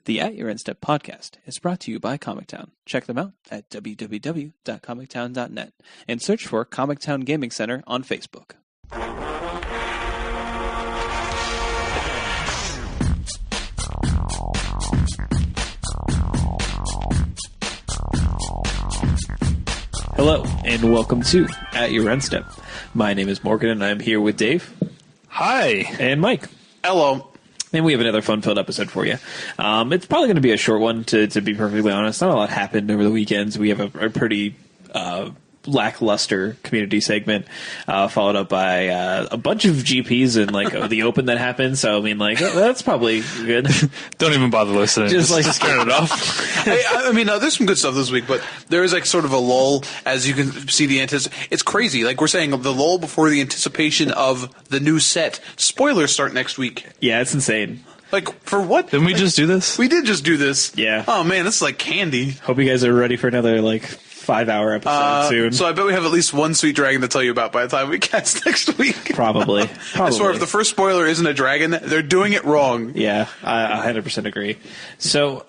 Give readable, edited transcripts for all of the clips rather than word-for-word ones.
The At Your End Step podcast is brought to you by Comic Town. Check them out at www.comictown.net and search for Comic Town Gaming Center on Facebook. Hello, and welcome to At Your End Step. My name is Morgan, and I'm here with Dave. Hi. And Mike. Hello. And we have another fun-filled episode for you. It's probably going to be a short one, to be perfectly honest. Not a lot happened over the weekends. We have a pretty lackluster community segment, followed up by a bunch of GPs and the Open that happened. So I mean, that's probably good. Don't even bother listening. Just turn it off. I mean, there's some good stuff this week, but there is sort of a lull, as you can see the It's crazy. Like we're saying, the lull before the anticipation of the new set. Spoilers start next week. Yeah, it's insane. For what? Didn't we just do this? We did just do this. Yeah. Oh man, this is like candy. Hope you guys are ready for another 5-hour episode soon. So I bet we have at least one sweet dragon to tell you about by the time we cast next week. Probably. I swear, if the first spoiler isn't a dragon, they're doing it wrong. Yeah, I 100% agree. So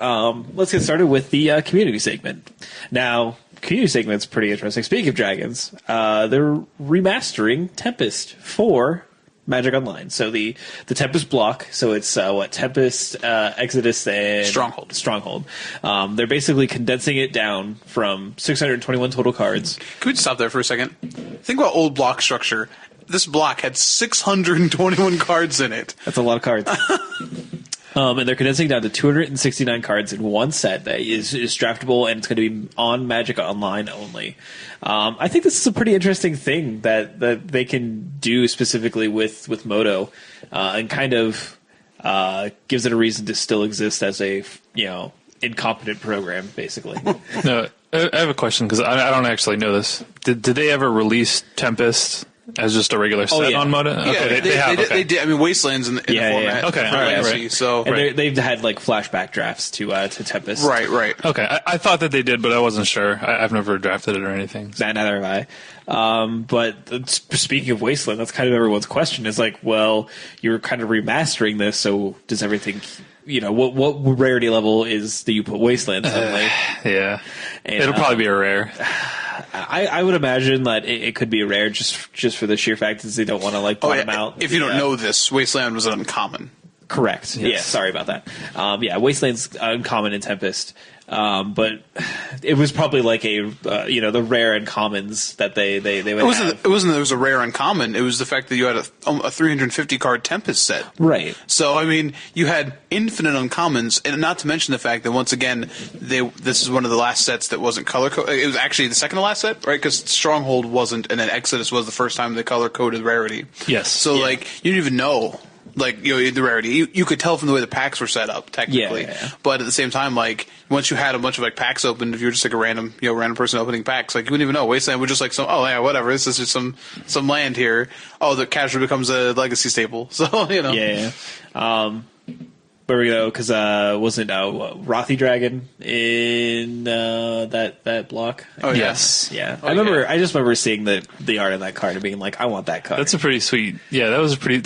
let's get started with the community segment. Now, community segment's pretty interesting. Speaking of dragons, they're remastering Tempest for Magic Online. So the Tempest block, so it's Tempest, Exodus, and Stronghold. They're basically condensing it down from 621 total cards. Can we just stop there for a second? Think about old block structure. This block had 621 cards in it. That's a lot of cards. And they're condensing down to 269 cards in one set that is draftable, and it's going to be on Magic Online only. I think this is a pretty interesting thing that they can do specifically with Moto, and kind of gives it a reason to still exist as a incompetent program, basically. No, I have a question because I don't actually know this. Did they ever release Tempest as just a regular set on Moto? Yeah, okay, they did. I mean, Wasteland's in the format. Okay, right. So and they've had flashback drafts to Tempest. Right. Okay, I thought that they did, but I wasn't sure. I've never drafted it or anything. So. Neither have I. But speaking of Wasteland, that's kind of everyone's question. Is well, you're kind of remastering this, so does everything? What rarity level do you put Wasteland suddenly? Yeah, and, it'll probably be a rare. I would imagine that it could be a rare just for the sheer fact that they don't want to bottom out. If you don't know this, Wasteland was an uncommon. Correct. Yes. Yeah, sorry about that. Wasteland's uncommon in Tempest. But it was probably the rare and commons that they would have. It wasn't that it was a rare uncommon. It was the fact that you had a 350 card Tempest set. Right. So, I mean, you had infinite uncommons, and not to mention the fact that, once again, this is one of the last sets that wasn't color-coded. It was actually the second to last set, right? Because Stronghold wasn't, and then Exodus was the first time they color-coded rarity. Yes. So, you didn't even know. The rarity. You could tell from the way the packs were set up, technically. Yeah. But at the same time, once you had a bunch of packs open, if you were just a random person opening packs, you wouldn't even know. Wasteland was just whatever. This is just some land here. Oh, the casual becomes a legacy staple. So, Yeah. Where we go? Because wasn't Rothy Dragon in that block? Oh yes, yeah. I just remember seeing the art of that card and being I want that card. That's a pretty sweet. Yeah, that was a very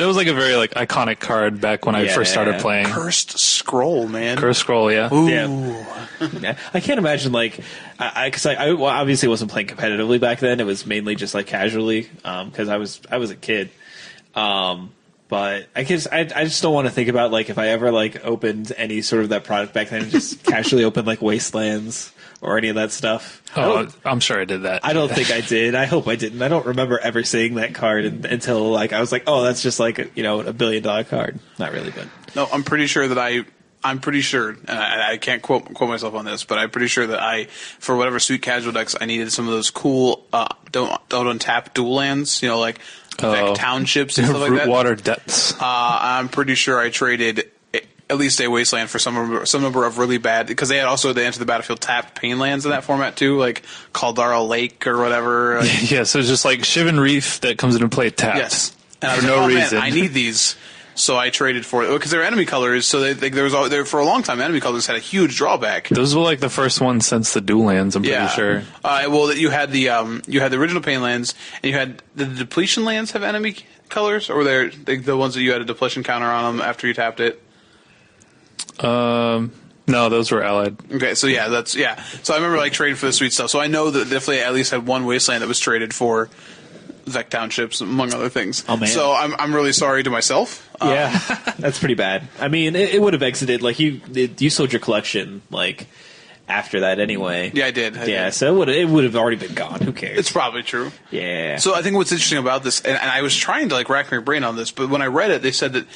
iconic card back when I first started playing. Cursed Scroll, man. Cursed Scroll, yeah. Ooh. Yeah. I can't imagine because I obviously wasn't playing competitively back then. It was mainly just casually because I was a kid. But I just don't want to think about if I ever opened any sort of that product back then and just casually opened Wastelands or any of that stuff. Oh, I'm sure I did that. I don't think I did. I hope I didn't. I don't remember ever seeing that card until I was oh, that's just a $1 billion card. Not really, but no, I'm pretty sure that and I can't quote myself on this, but I'm pretty sure that for whatever sweet casual decks, I needed some of those cool don't untap dual lands, townships and stuff like that. Rootwater Depths. I'm pretty sure I traded at least a Wasteland for some number of really bad, because they enter the battlefield tapped pain lands in that format too, like Caldara Lake or whatever. Yeah, so it's just Shivan Reef that comes into play tapped. Yes, and for no reason. Man, I need these. So I traded for it because they're enemy colors. So there for a long time, enemy colors had a huge drawback. Those were the first ones since the dual lands. I'm pretty sure. Well, you had the original pain lands, and you had the depletion lands have enemy colors, or were they the ones that you had a depletion counter on them after you tapped it? No, those were allied. Okay, so So I remember like trading for the sweet stuff. So I know that definitely at least had one wasteland that was traded for Vec Townships, among other things. Oh, man. So I'm really sorry to myself. Yeah, that's pretty bad. I mean, it would have exited, like, you sold your collection, like, after that anyway. Yeah, I did. So it would have already been gone. Who cares? It's probably true. Yeah. So I think what's interesting about this, and I was trying to like rack my brain on this, but when I read it, they said that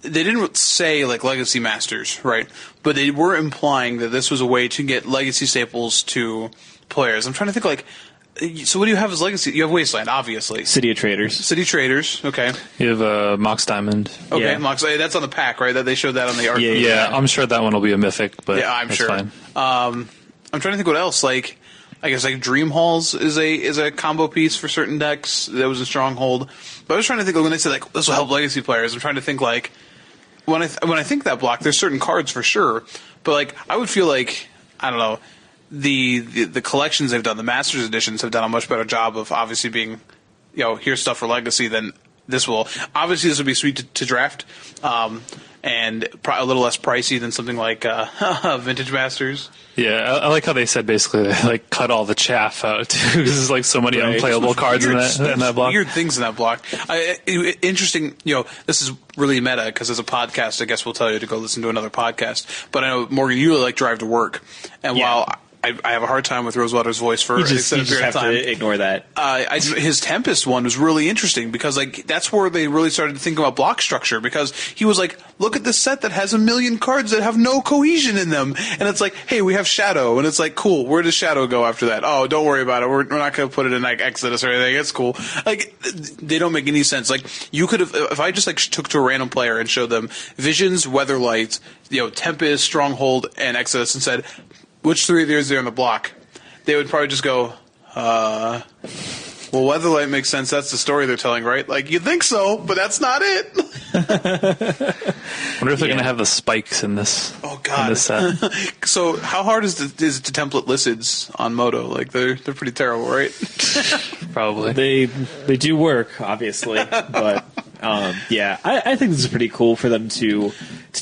they didn't say like Legacy Masters, right? But they were implying that this was a way to get Legacy staples to players. I'm trying to think like, so what do you have as Legacy? You have Wasteland, obviously. City of Traders. City Traders, okay. You have Mox Diamond. Okay, Yeah. Mox, that's on the pack, right? That they showed that on the art. Yeah, I'm sure that one will be a mythic, but Yeah, I'm that's sure. fine. I'm trying to think what else. Like, I guess like Dream Halls is a combo piece for certain decks. That was a Stronghold. But I was trying to think when they said like this will help Legacy players. I'm trying to think like when I think that block, there's certain cards for sure. But like I would feel like I don't know the collections they've done, the Masters editions have done a much better job of obviously being here's stuff for Legacy than this will. Obviously, this will be sweet to draft. And a little less pricey than something like Vintage Masters. Yeah, I like how they said basically they like cut all the chaff out too, because there's like so many unplayable cards in that block. Weird things in that block. Interesting. This is really meta because as a podcast, I guess we'll tell you to go listen to another podcast. But I know Morgan, you really like Drive to Work, and while I have a hard time with Rosewater's voice for an extended period of time. To ignore that. His Tempest one was really interesting because like that's where they really started to think about block structure because he was like, look at this set that has 1 million cards that have no cohesion in them, and it's like, hey, we have Shadow, and it's like, cool, where does Shadow go after that? Oh, don't worry about it. We're not going to put it in like Exodus or anything. It's cool. Like they don't make any sense. Like you could have if I just like took to a random player and showed them Visions, Weatherlight, Tempest, Stronghold, and Exodus and said, which 3 of these are on the block? They would probably just go, well, Weatherlight makes sense. That's the story they're telling, right? Like, you'd think so, but that's not it. Wonder if they're going to have the spikes in this. Oh, God. In this set. So, how hard is it to template Lycids on Moto? Like, they're pretty terrible, right? Probably. They do work, obviously, but I think this is pretty cool for them to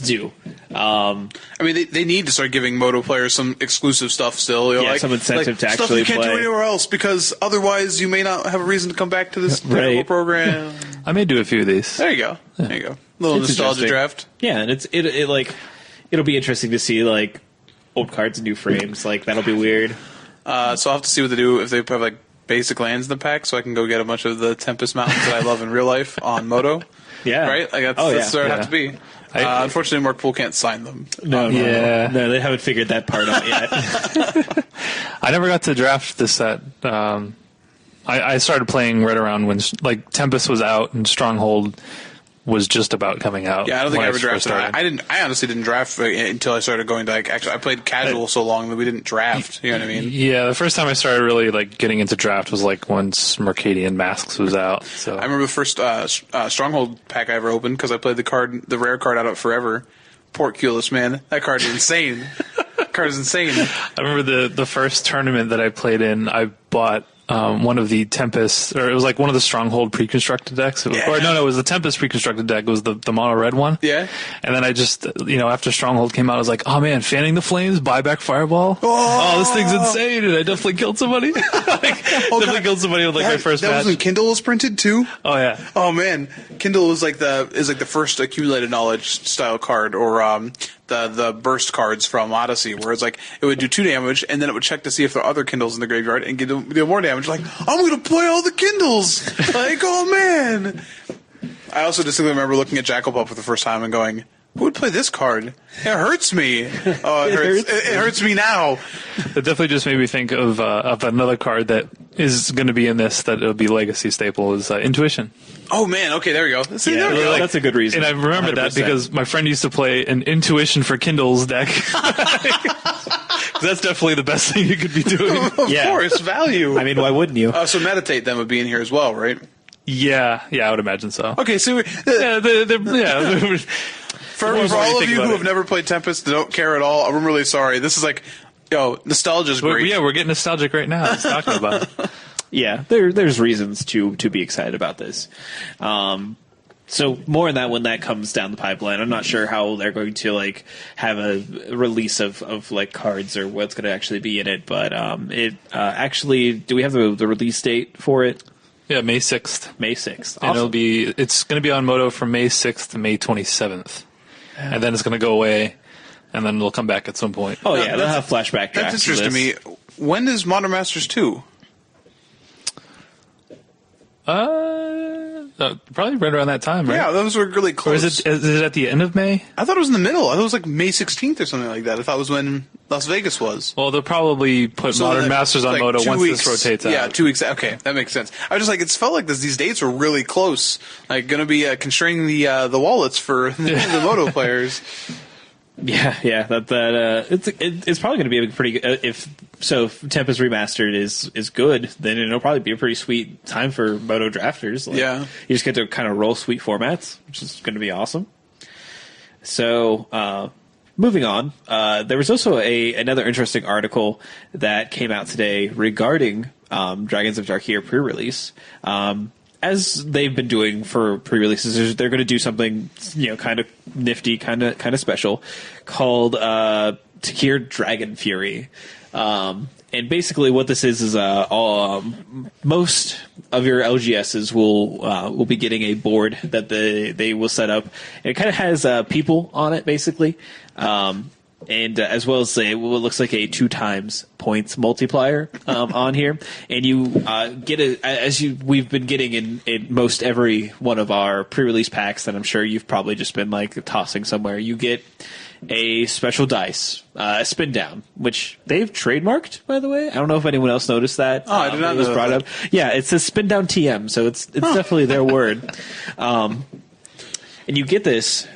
do. I mean, they need to start giving Moto players some exclusive stuff still. Some incentive to stuff actually you can't play. do anywhere else because otherwise you may not have a reason to come back to this terrible program. I may do a few of these. There you go. There you go. Little It's nostalgia interesting. draft. Yeah, and it'll be interesting to see like old cards and new frames. Like that'll be weird. So I'll have to see what they do if they have like basic lands in the pack, so I can go get a bunch of the Tempest Mountains that I love in real life on Moto. Yeah, Right? Like that's where I have to be. Unfortunately, Mark Poole can't sign them. No, they haven't figured that part out yet. I never got to draft this set. I started playing right around when like Tempest was out and Stronghold was just about coming out. Yeah, I don't think I ever first drafted. started. I honestly didn't draft until I started going to like. Actually, I played casual so long that we didn't draft. You know what I mean? Yeah, the first time I started really like getting into draft was like once Mercadian Masks was out. So I remember the first Stronghold pack I ever opened because I played the rare card out of Forever. Portcullis, man, that card is insane. Card is insane. I remember the first tournament that I played in. I bought one of the Tempest, or it was like one of the Stronghold pre-constructed decks. It was the Tempest pre-constructed deck. It was the mono red one. Yeah. And then I just, after Stronghold came out, I was like, oh man, Fanning the Flames, buyback Fireball. Oh, this thing's insane. And I definitely killed somebody. Definitely killed somebody with my first match. That was when Kindle was printed too? Oh yeah. Oh man. Kindle was like the first accumulated knowledge style card, or the burst cards from Odyssey, where it's like it would do 2 damage and then it would check to see if there are other Kindles in the graveyard and do more damage. Like, I'm gonna play all the Kindles. Like, oh man. I also distinctly remember looking at Jackal for the first time and going, who would play this card? It hurts me. Oh, it hurts me now. It definitely just made me think of another card that is going to be in this that it'll be Legacy staple is Intuition. Oh man, okay, there we go. See, there we go. That's a good reason. And I remember 100%. that because my friend used to play an Intuition for Kindles deck. That's definitely the best thing you could be doing. Of course, value. I mean, why wouldn't you? So Meditate then would be in here as well, right? Yeah, I would imagine so. Okay, so for all of you who have never played Tempest and don't care at all, I'm really sorry. This is like, nostalgia's great. Yeah, we're getting nostalgic right now. Just talking about it. Yeah, there's reasons to be excited about this. So more on that when that comes down the pipeline. I'm not sure how they're going to like have a release of like cards or what's going to actually be in it. But it actually, do we have the release date for it? Yeah, May 6th. May 6th. And Awesome. it's going to be on Moto from May 6th to May 27th. And then it's going to go away, and then it'll come back at some point. Oh, yeah, they'll have flashback drafts. That's interesting to me. When is Modern Masters 2? Probably right around that time, right? Yeah, those were really Or close. is it at the end of May? I thought it was in the middle. I thought it was like May 16th or something like that. I thought it was when Las Vegas was. Well, they'll probably put Modern Masters on like Moto 2 once weeks, this rotates out. Yeah, 2 weeks. Okay, that makes sense. I was just like, it's felt like these dates were really close. Like, going to be constraining the wallets for the Moto players. Yeah. It's probably going to be a pretty good. If Tempest Remastered is good, then it'll probably be a pretty sweet time for Moto drafters. Like, Yeah. You just get to kind of roll sweet formats, which is going to be awesome. So, moving on, there was also another interesting article that came out today regarding Dragons of Darkir pre-release. As they've been doing for pre-releases, they're going to do something, kind of nifty, kind of special, called Takir Dragon Fury. And basically, what this is most of your LGSs will be getting a board that they will set up. And it kind of has people on it, basically. And as well as what looks like a 2 times points multiplier on here, and you get we've been getting in most every one of our pre-release packs that I'm sure you've probably just been like tossing somewhere. You get a special dice, a spin down, which they've trademarked, by the way. I don't know if anyone else noticed that. Oh, I did not it was know brought that. up. Yeah, it's a spin down TM, so it's definitely their word. And you get this,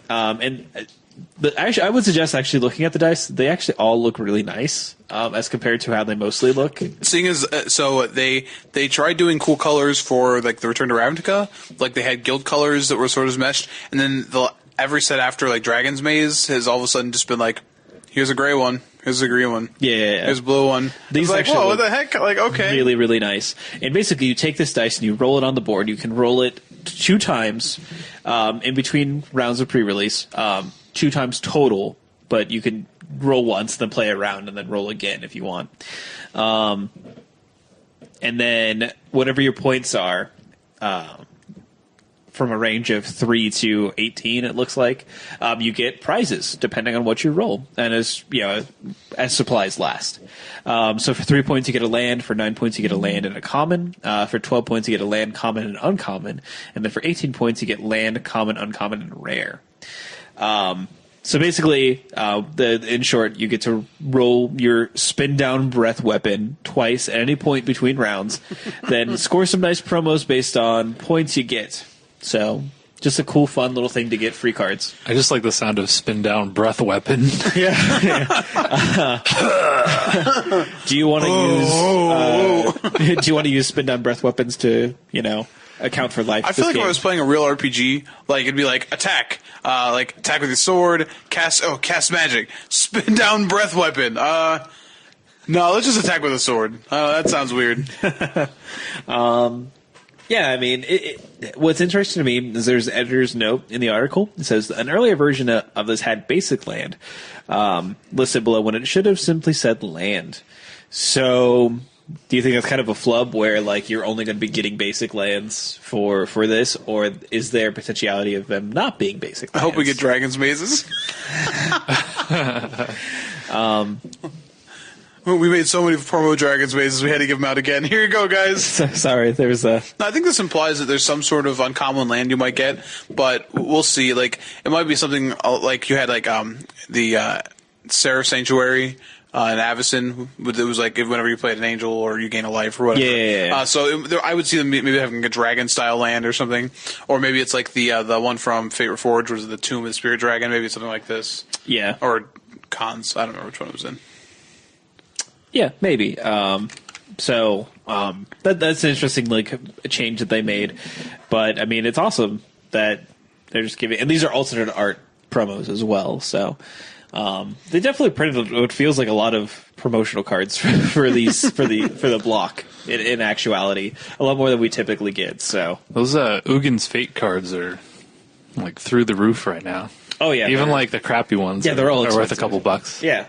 But actually, I would suggest actually looking at the dice. They actually all look really nice as compared to how they mostly look. Seeing as so they tried doing cool colors for like the Return to Ravnica, like they had guild colors that were sort of meshed, and then every set after like Dragon's Maze has all of a sudden just been like, here's a gray one, here's a green one, Yeah. here's a blue one. These It's like, actually whoa, look what the heck? Like, okay, really, really nice. And basically, you take this dice and you roll it on the board. You can roll it 2 times in between rounds of pre-release. 2 times total, but you can roll once, then play a round, and then roll again if you want. And then whatever your points are, from a range of 3 to 18, it looks like, you get prizes depending on what you roll, and as supplies last. So for 3 points you get a land, for 9 points you get a land and a common, for 12 points you get a land, common, and uncommon, and then for 18 points you get land, common, uncommon, and rare. So basically, in short, you get to roll your spin down breath weapon twice at any point between rounds, then score some nice promos based on points you get. So just a cool, fun little thing to get free cards. I just like the sound of spin down breath weapon. Do you want to use spin down breath weapons to account for life? I feel like if I was playing a real RPG, like it'd be like attack, like attack with your sword, cast magic, spin down breath weapon. No, let's just attack with a sword. That sounds weird. Yeah, I mean, what's interesting to me is there's an editor's note in the article. It says, an earlier version of this had basic land listed below when it should have simply said land. So do you think that's kind of a flub where like you're only going to be getting basic lands for this, or is there potentiality of them not being basic lands? I hope we get Dragon's Mazes. We made so many promo Dragon's Mazes, we had to give them out again. Here you go, guys. Sorry, there's a... No, I think this implies that there's some sort of uncommon land you might get, but we'll see. Like, it might be something like you had like the Seraph Sanctuary in Avacyn. It was like whenever you played an angel or you gain a life or whatever. Yeah. I would see them maybe having a dragon style land or something, or maybe it's like the one from Fate Reforged, was the Tomb of the Spirit Dragon. Maybe it's something like this. Yeah. Or Khans. I don't remember which one it was in. Yeah, maybe. That's an interesting a change that they made. But I mean, it's awesome that they're just giving, and these are alternate art promos as well. So they definitely printed what feels like a lot of promotional cards for these for the block. In actuality, a lot more than we typically get. So Those Ugin's Fate cards are like through the roof right now. Oh yeah, Even like the crappy ones. they're all are worth a expensive. couple bucks. Yeah,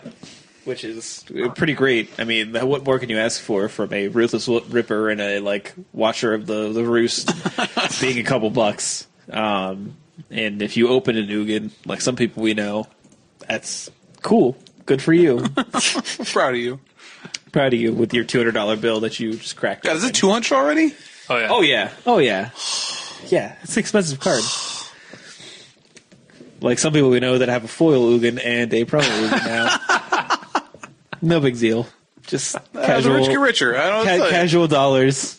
which is pretty great. I mean, what more can you ask for from a ruthless ripper and a like watcher of the roost being a couple bucks? And if you open an Ugin, like some people we know, that's cool. Good for you. Proud of you. Proud of you with your $200 bill that you just cracked. God, is it 200 already? Oh yeah. Oh yeah. Oh yeah. Yeah, it's an expensive card. Like some people we know that have a foil Ugin and a promo Ugin now. No big deal. Just The casual, rich get richer. I don't know what to tell you. casual dollars,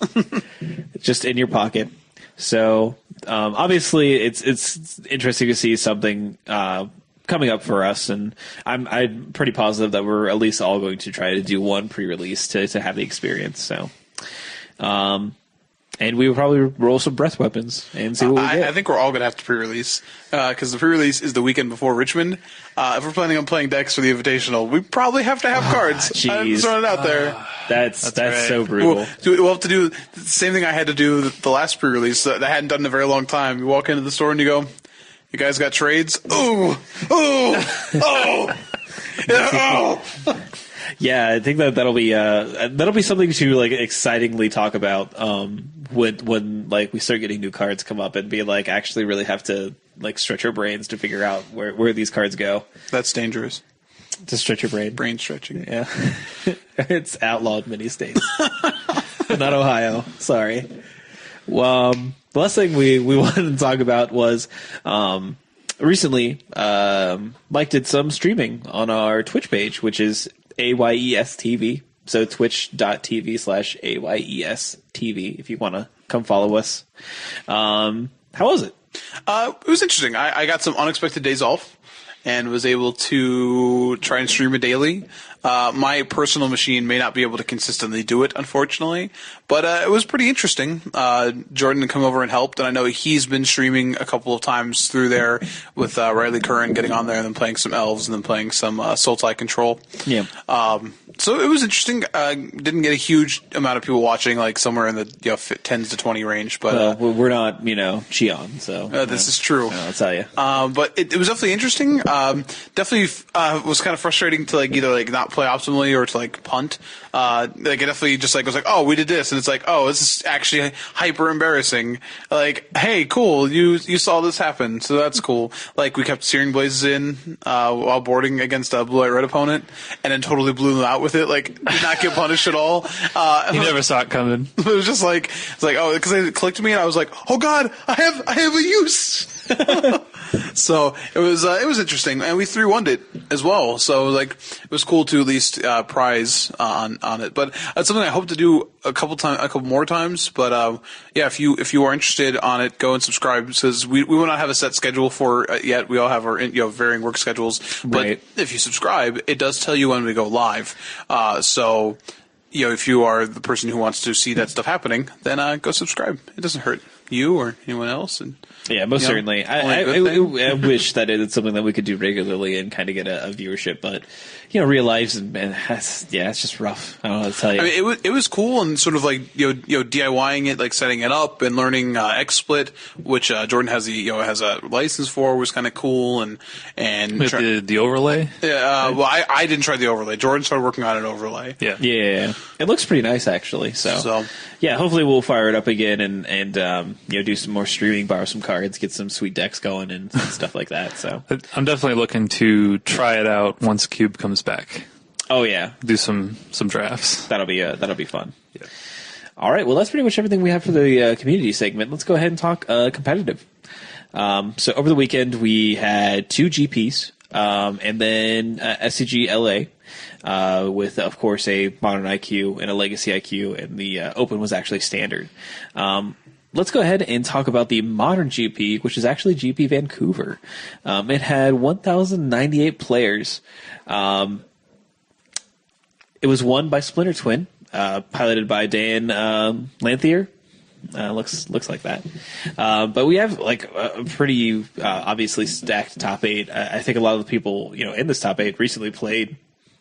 just in your pocket. So obviously, it's interesting to see something coming up for us, and I'm pretty positive that we're at least all going to try to do one pre-release to have the experience. So. And we will probably roll some breath weapons and see what we get. I think we're all going to have to pre-release because the pre-release is the weekend before Richmond. If we're planning on playing decks for the Invitational, we probably have to have cards. I'm jeez. throwing it out there. That's right. so brutal. We'll have to do the same thing I had to do the last pre-release that I hadn't done in a very long time. You walk into the store and you go, "You guys got trades? Ooh, ooh, oh, yeah, oh." Yeah, I think that'll be something to like excitingly talk about when like we start getting new cards come up and be like actually really have to like stretch our brains to figure out where these cards go. That's dangerous. To stretch your brain. Brain stretching. Yeah. It's outlawed in many states. Not Ohio. Sorry. Well, the last thing we wanted to talk about was recently Mike did some streaming on our Twitch page, which is AYES TV. So twitch.tv/AYES TV if you want to come follow us. How was it? It was interesting. I got some unexpected days off and was able to try and stream it daily. My personal machine may not be able to consistently do it, unfortunately, but it was pretty interesting. Jordan come over and helped, and I know he's been streaming a couple of times through there with Riley Curran getting on there and then playing some elves and then playing some Sultai Control. Yeah. So it was interesting. Didn't get a huge amount of people watching, like somewhere in the 10s to 20 range. But We're not, Cheon, so this is true. I'll tell you. But it was definitely interesting. Definitely was kind of frustrating to like either like not play optimally or to like punt. Like it definitely just like was like, oh, we did this, and it's like, oh, this is actually hyper embarrassing. Like, hey, cool, you saw this happen, so that's cool. Like we kept Searing Blazes in while boarding against a blue-white red opponent, and then totally blew them out with it. Like did not get punished at all. You never saw it coming. It was just like it's like oh, because it clicked to me, and I was like, oh god, I have a use. So it was interesting, and we 3-1'd it as well. So like it was cool to at least prize on it. But that's something I hope to do a couple more times. But yeah, if you are interested on it, go and subscribe because we will not have a set schedule for it yet. We all have our varying work schedules. But Right. if you subscribe, it does tell you when we go live. So if you are the person who wants to see that stuff happening, then go subscribe. It doesn't hurt you or anyone else. And Yeah, most certainly. I wish that it's something that we could do regularly and kind of get a viewership, but real lives and it's just rough. I don't know what to tell you. I mean, it was cool and sort of like DIYing it, like setting it up and learning XSplit, which Jordan has has a license for, was kind of cool and With the overlay. Yeah, well, I didn't try the overlay. Jordan started working on an overlay. Yeah. Yeah, it looks pretty nice actually. So yeah, hopefully we'll fire it up again and do some more streaming, borrow some cards, get some sweet decks going and stuff like that. So I'm definitely looking to try it out once Cube comes back. oh yeah, Do some drafts. that'll be fun. Yeah. All right, well that's pretty much everything we have for the community segment. Let's go ahead and talk competitive. So over the weekend we had 2 GPs and then SCG LA with of course a Modern IQ and a Legacy IQ, and the Open was actually standard. Let's go ahead and talk about the Modern GP, which is actually GP Vancouver. It had 1,098 players. It was won by Splinter Twin, piloted by Dan Lanthier. Looks like that. But we have like a pretty obviously stacked top 8. I think a lot of the people in this top 8 recently played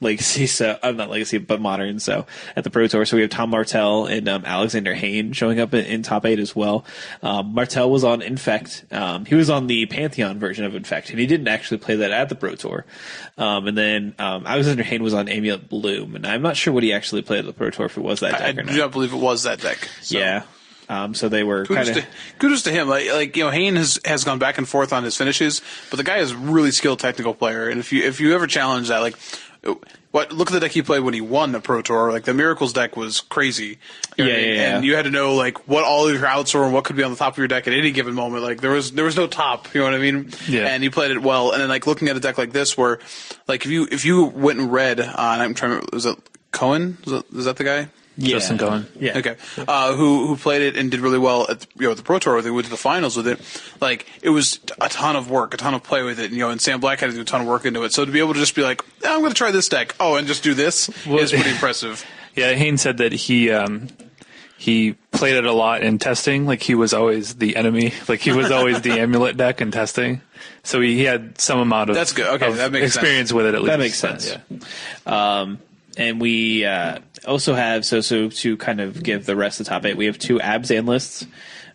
Legacy, so I'm not Legacy, but Modern. So at the Pro Tour, so we have Tom Martell and Alexander Hayne showing up in top 8 as well. Martell was on Infect. He was on the Pantheon version of Infect, and he didn't actually play that at the Pro Tour. And then Alexander Hayne was on Amulet Bloom, and I'm not sure what he actually played at the Pro Tour, if it was that deck I or not. do not believe it was that deck. So. Yeah. So they were kudos to him. Like Hayne has gone back and forth on his finishes, but the guy is a really skilled technical player. And if you ever challenge that, like, look at the deck he played when he won the Pro Tour. Like the Miracles deck was crazy. You know what I mean? And you had to know like what all of your outs were and what could be on the top of your deck at any given moment. Like there was no top. You know what I mean? Yeah. And he played it well. And then like looking at a deck like this, where like if you went and read on, I'm trying to remember, was it Cohen? Is that the guy? Yeah. Justin Cohen. Yeah. Okay. Who played it and did really well at the Pro Tour. They went to the finals with it. Like it was a ton of work, a ton of play with it. And Sam Black had to do a ton of work into it. So to be able to just be like, I'm going to try this deck. Oh, and just do this is pretty impressive. Yeah, Haynes said that he played it a lot in testing. Like he was always the enemy. Like he was always the Amulet deck in testing. So he had some amount of that's good. Okay, that makes experience with it at least. That makes sense. Yeah. And we also have, so to kind of give the rest of the top 8, we have 2 Abzan lists.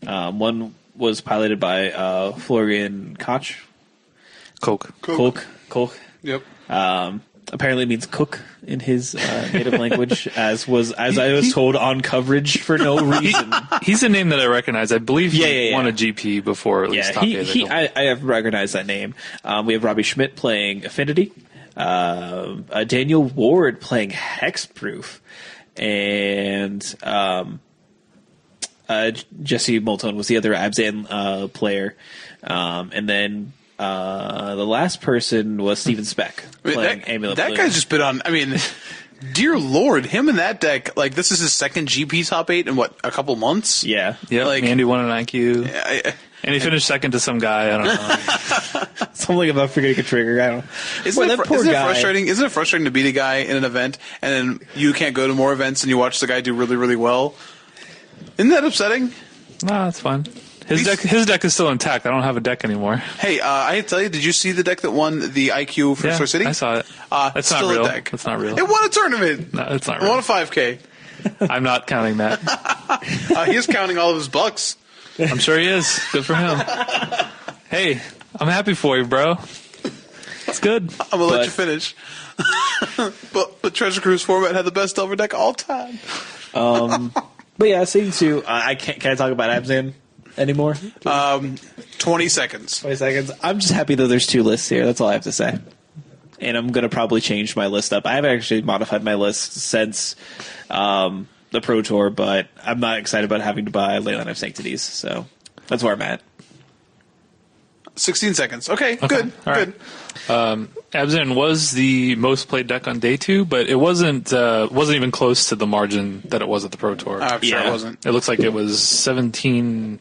One was piloted by Florian Koch. Coke. Yep. Apparently means cook in his native language, as I was told on coverage for no reason. He's a name that I recognize. I believe he won a GP before at least top 8. I have recognized that name. We have Robbie Schmidt playing Affinity. Daniel Ward playing Hexproof, and Jesse Moulton was the other Abzan player, and then the last person was Steven Speck playing Amulet That Bloom. guy's just been on. I mean, dear Lord, him in that deck. Like this is his second GP top 8 in what, a couple months? Yeah. Like Andy won an IQ. And he finished second to some guy. I don't know. Something about forgetting a trigger. I don't know. Isn't it frustrating? Isn't it frustrating to beat a guy in an event and then you can't go to more events and you watch the guy do really, really well? Isn't that upsetting? No, that's fine. His deck is still intact. I don't have a deck anymore. Hey, I hate to tell you, did you see the deck that won the IQ for Star City? I saw it. That's still not real. a deck. That's not real. It won a tournament. No, it's not It real. won a 5K. I'm not counting that. He is counting all of his bucks. I'm sure he is. Good for him. Hey, I'm happy for you, bro. It's good. I'm going to let you finish. but Treasure Cruise format had the best Delver deck of all time. But yeah, seeing two. Can I talk about Abzan anymore? 20 seconds. 20 seconds. I'm just happy that there's 2 lists here. That's all I have to say. And I'm going to probably change my list up. I haven't actually modified my list since the Pro Tour, but I'm not excited about having to buy Leyline of Sanctities. So that's where I'm at. 16 seconds. Okay, good. All good. Right. Abzan was the most played deck on day 2, but it wasn't even close to the margin that it was at the Pro Tour. I'm sure it wasn't. It looks like it was 17%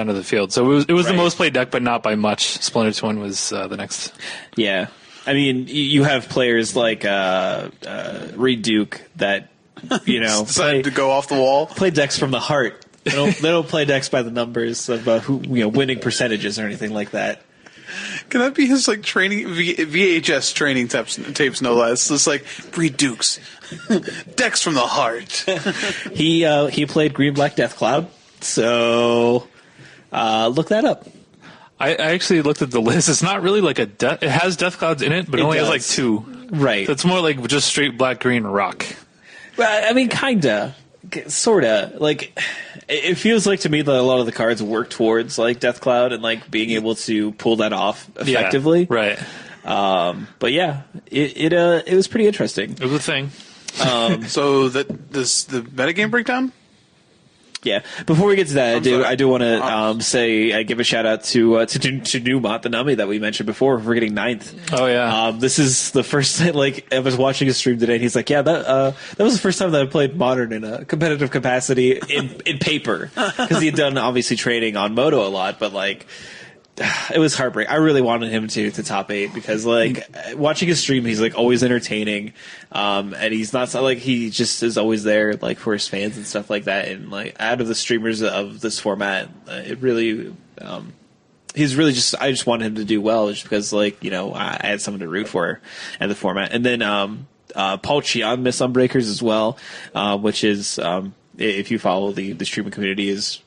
of the field. So it was the most played deck, but not by much. Splendor Twin was the next. Yeah. I mean, you have players like Reed Duke that, decided to go off the wall. Play decks from the heart. They don't play decks by the numbers of winning percentages or anything like that. Can that be his training VHS training tapes no less? It's like Reed Dukes, decks from the heart. He played Green Black Death Cloud, so look that up. I actually looked at the list. It's not really like it has Death Clouds in it, but it only has 2. Right. So it's more like just straight black green rock. Well, I mean, kinda, sorta. Like, it feels like to me that a lot of the cards work towards Death Cloud and being able to pull that off effectively. Yeah, right. But yeah, it was pretty interesting. It was a thing. So the metagame breakdown. Yeah. Before we get to that, I do want to give a shout out to Newmont, the Nummy that we mentioned before for getting 9th. Oh yeah. This is the first time. I was watching a stream today, and he's like, "Yeah, that was the first time that I played Modern in a competitive capacity in paper because he had done obviously trading on Moto a lot, but it was heartbreaking. I really wanted him to top 8 because watching his stream, he's always entertaining, and he's not he just is always there for his fans and stuff like that. And out of the streamers of this format, it really he's really just, I just wanted him to do well just because, like, you know, I had someone to root for in the format. And then Paul Cheon missed on Breakers as well, which is, if you follow the streaming community, is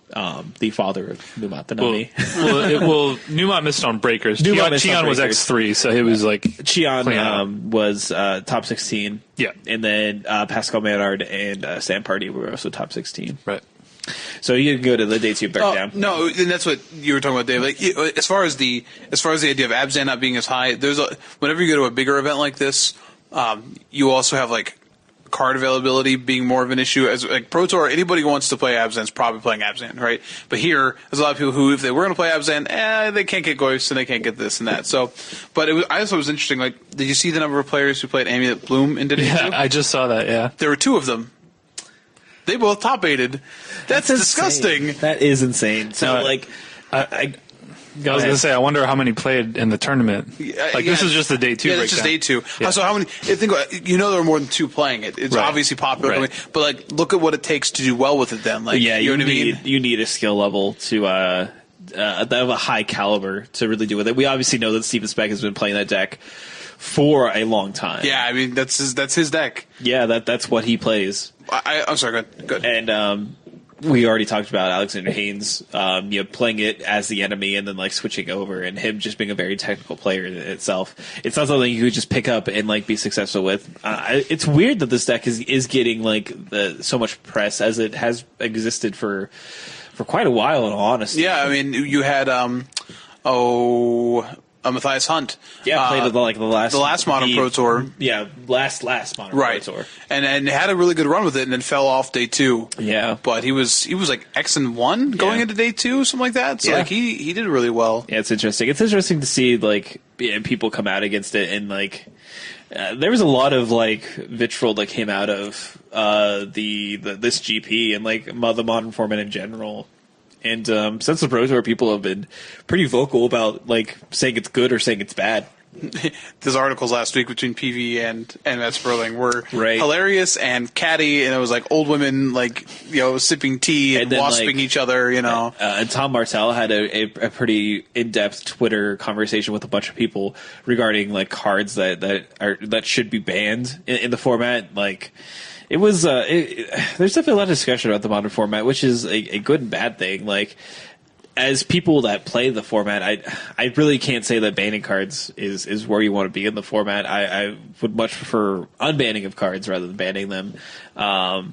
the father of Numat the Nami. Well, Numat missed on Breakers. Cheon was X3, so it was like... Cheon was top 16. Yeah. And then Pascal Manard and Sam Party were also top 16. Right. So you can go to the day 2 breakdown. No, and that's what you were talking about, Dave. Like, as far as the idea of Abzan not being as high, whenever you go to a bigger event like this, you also have like card availability being more of an issue. As like Pro Tour, anybody who wants to play Abzan is probably playing Abzan, right? But here, there's a lot of people who, if they were going to play Abzan, they can't get Goyfs and they can't get this and that. So, but I also was interesting. Like, did you see the number of players who played Amulet Bloom in Day 2? Yeah, I just saw that. Yeah, there were 2 of them. They both top-8'd. That's disgusting. Insane. That is insane. So, like, I was going to say, I wonder how many played in the tournament. This is just the Day 2 breakdown. Yeah, it's just Day 2. Yeah. So how many? There are more than 2 playing it. It's obviously popular. Right. But, like, look at what it takes to do well with it then. Like, yeah, you know what I mean? You need a skill level to of a high caliber to really do with it. We obviously know that Steven Speck has been playing that deck for a long time. Yeah, I mean, that's his deck. Yeah, that's what he plays. I'm sorry, go ahead. And we already talked about Alexander Haynes, playing it as the enemy and then like switching over, and him just being a very technical player in itself. It's not something you could just pick up and like be successful with. It's weird that this deck is getting like so much press as it has existed for quite a while. In all honesty, yeah. I mean, you had Matthias Hunt. Yeah, played the last Modern Pro Tour. Yeah, last Modern Pro Tour. And had a really good run with it, and then fell off Day 2. Yeah, but he was like X-1 going into Day 2, something like that. So like he did really well. Yeah, it's interesting. It's interesting to see like people come out against it, and like there was a lot of like vitriol that came out of this GP and like the modern format in general. And since the Pro Tour, people have been pretty vocal about like saying it's good or saying it's bad. Those articles last week between PV and Matt Sperling were hilarious and catty, and it was like old women like sipping tea and wasping each other, And Tom Martell had a pretty in-depth Twitter conversation with a bunch of people regarding like cards that should be banned in the format, like. It was there's definitely a lot of discussion about the modern format, which is a good and bad thing. Like, as people that play the format, I really can't say that banning cards is where you want to be in the format. I would much prefer unbanning of cards rather than banning them. A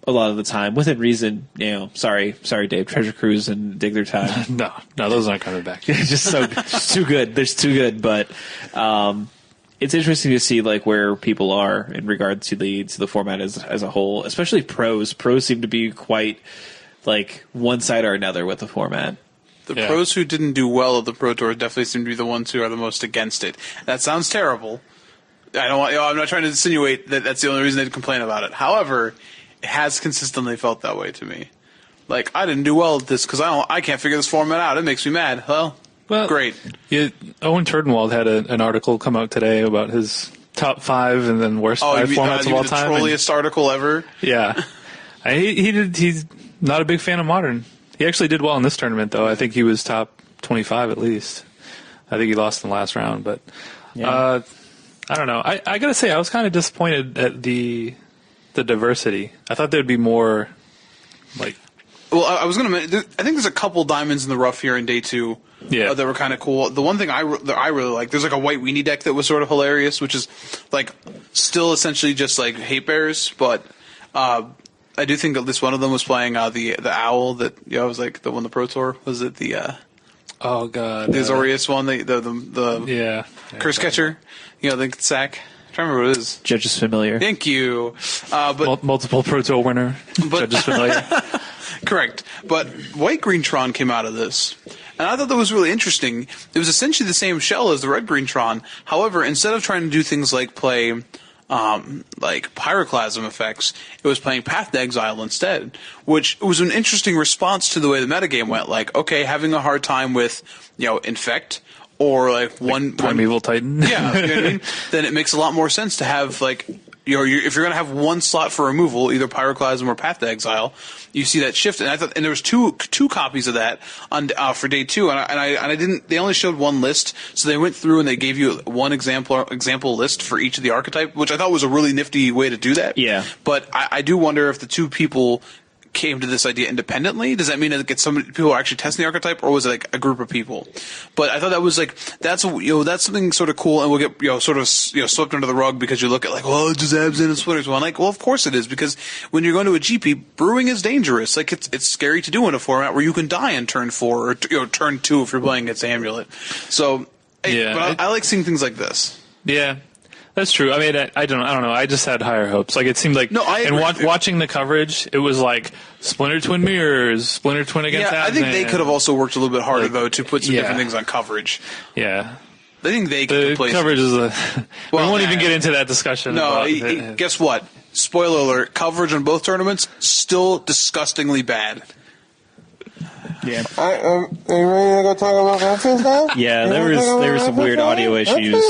lot of the time, within reason. Sorry, Dave. Treasure Cruise and Dig Their Time. No, those aren't coming back. just too good. They're too good, but. It's interesting to see like where people are in regard to the format as a whole, especially pros. Pros seem to be quite like one side or another with the format. The pros who didn't do well at the Pro Tour definitely seem to be the ones who are the most against it. That sounds terrible. I'm not trying to insinuate that that's the only reason they'd complain about it. However, it has consistently felt that way to me. Like, I didn't do well at this because I can't figure this format out. It makes me mad. Well, great. Owen Turdenwald had an article come out today about his top 5 and then worst 5 formats of all time. The trolliest article ever. Yeah, he's not a big fan of Modern. He actually did well in this tournament, though. I think he was top 25 at least. I think he lost in the last round, but I don't know. I gotta say, I was kind of disappointed at the diversity. I thought there'd be more, like. Well, I was going to mention, I think there's a couple diamonds in the rough here in Day 2 that were kind of cool. The one thing I really like, there's like a white weenie deck that was sort of hilarious, which is like still essentially just like hate bears, but I do think at least one of them was playing the owl that was like the one the Pro Tour. Was it the oh god the Azorius one, the curse catcher, the sack. I'm trying to remember what it is. Judge's Familiar. Thank you. But multiple Pro Tour winner. Judge's Familiar. Correct. But White Green Tron came out of this. And I thought that was really interesting. It was essentially the same shell as the Red Green Tron. However, instead of trying to do things like play like Pyroclasm effects, it was playing Path to Exile instead, which was an interesting response to the way the metagame went. Like, okay, having a hard time with, Infect, or like one Primeval Titan. Yeah, you know what I mean? Then it makes a lot more sense to have like if you're going to have one slot for removal, either Pyroclasm or Path to Exile, you see that shift. And I thought, and there was two copies of that on for day 2, and I didn't. They only showed one list, so they went through and they gave you one example list for each of the archetype, which I thought was a really nifty way to do that. Yeah. But I do wonder if the two people came to this idea independently. Does that mean that people are actually testing the archetype, or was it like a group of people? But I thought that was like that's something sort of cool, and we'll get sort of swept under the rug because you look at like, well, it's just Abzan and Splitters. Well, I'm like, well, of course it is, because when you're going to a GP, brewing is dangerous. Like it's scary to do in a format where you can die in turn 4 or turn 2 if you're playing against Amulet. So yeah, but I like seeing things like this. Yeah. That's true. I mean, I don't know. I just had higher hopes. Like, it seemed like, watching the coverage, it was like Splinter Twin Mirrors, Splinter Twin against Abzan. I think they could have also worked a little bit harder, though, to put some different things on coverage. Yeah. I think they could play coverage is we won't even get into that discussion. No, guess what? Spoiler alert, coverage on both tournaments, still disgustingly bad. Yeah. Are you ready to go talk about Memphis now? Yeah, there was some weird audio issues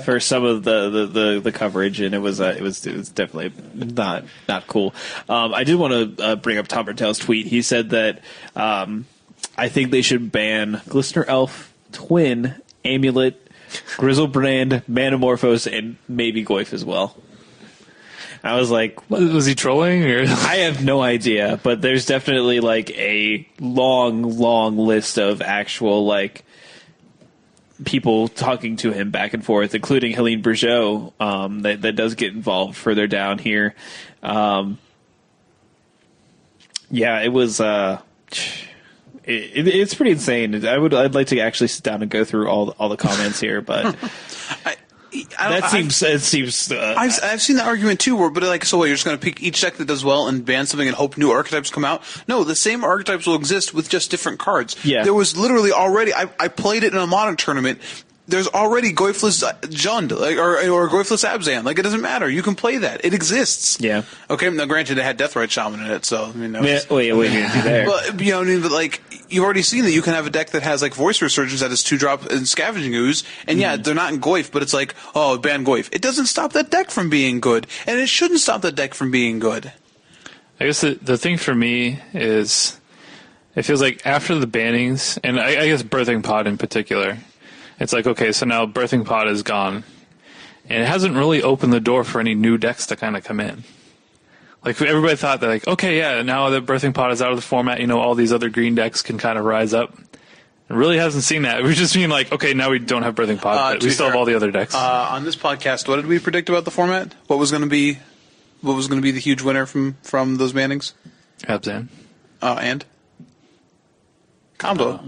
for some of the coverage, and it was definitely not cool. I did want to bring up Tom Bertel's tweet. He said that I think they should ban Glistener Elf, Twin, Amulet, Grizzlebrand, Manamorphose, and maybe Goyf as well. I was like, was he trolling? Or? I have no idea, but there's definitely like a long list of actual like people talking to him back and forth, including Helene Bourgeot, that does get involved further down here. Yeah, it was. It's pretty insane. I'd like to actually sit down and go through all the comments here, but. I've seen the argument too, you're just going to pick each deck that does well and ban something and hope new archetypes come out? No, the same archetypes will exist with just different cards. Yeah. There was literally already, I played it in a modern tournament. There's already Goyfless Jund, or Goyfless Abzan. Like, it doesn't matter. You can play that. It exists. Yeah. Okay, now granted, it had Deathrite Shaman in it, so, I mean, that was... Wait, you do there. But, you know what I mean? But, like, you've already seen that you can have a deck that has, like, Voice Resurgence that is 2-drop and Scavenging Ooze, and they're not in Goyf, but it's like, oh, ban Goyf. It doesn't stop that deck from being good, and it shouldn't stop that deck from being good. I guess the thing for me is, it feels like after the bannings, and I guess Birthing Pod in particular... It's like, okay, so now Birthing Pod is gone, and it hasn't really opened the door for any new decks to kind of come in. Like, everybody thought that, like, okay, yeah, now that Birthing Pod is out of the format, all these other green decks can kind of rise up. It really hasn't seen that. We've just been like, okay, now we don't have Birthing Pod, but we still have all the other decks. On this podcast, what did we predict about the format? What was going to be the huge winner from those bannings? Abzan. And? Combo.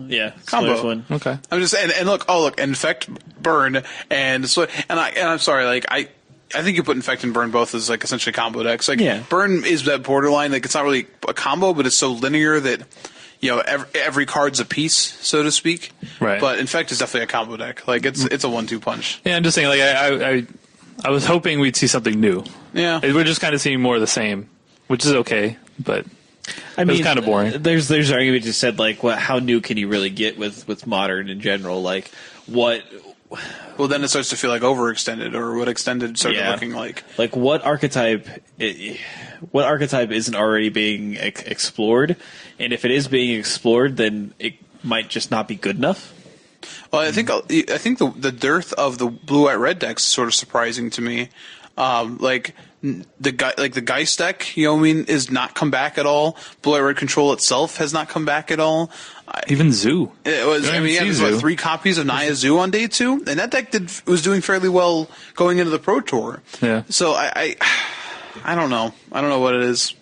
Combo. One. Okay. I'm just saying, and look, Infect, Burn, and so, and I'm sorry, like, I think you put Infect and Burn both as, like, essentially combo decks. Like, Burn is that borderline, like, it's not really a combo, but it's so linear that, every card's a piece, so to speak. Right. But Infect is definitely a combo deck. Like, it's a 1-2 punch. Yeah, I'm just saying, like, I was hoping we'd see something new. Yeah. We're just kind of seeing more of the same, which is okay, but... I mean, it's kind of boring. There's an argument just said, like, how new can you really get with modern in general? Like, what? Well, then it starts to feel like overextended, or what extended started looking like. Like, what archetype isn't already being explored? And if it is being explored, then it might just not be good enough. Well, I think the dearth of the blue-white-red decks is sort of surprising to me. The Geist deck, is not come back at all. Blue Red Control itself has not come back at all. Even Zoo. It was. There's about 3 copies of Naya Zoo on day 2, and that deck was doing fairly well going into the Pro Tour. Yeah. So I don't know. I don't know what it is.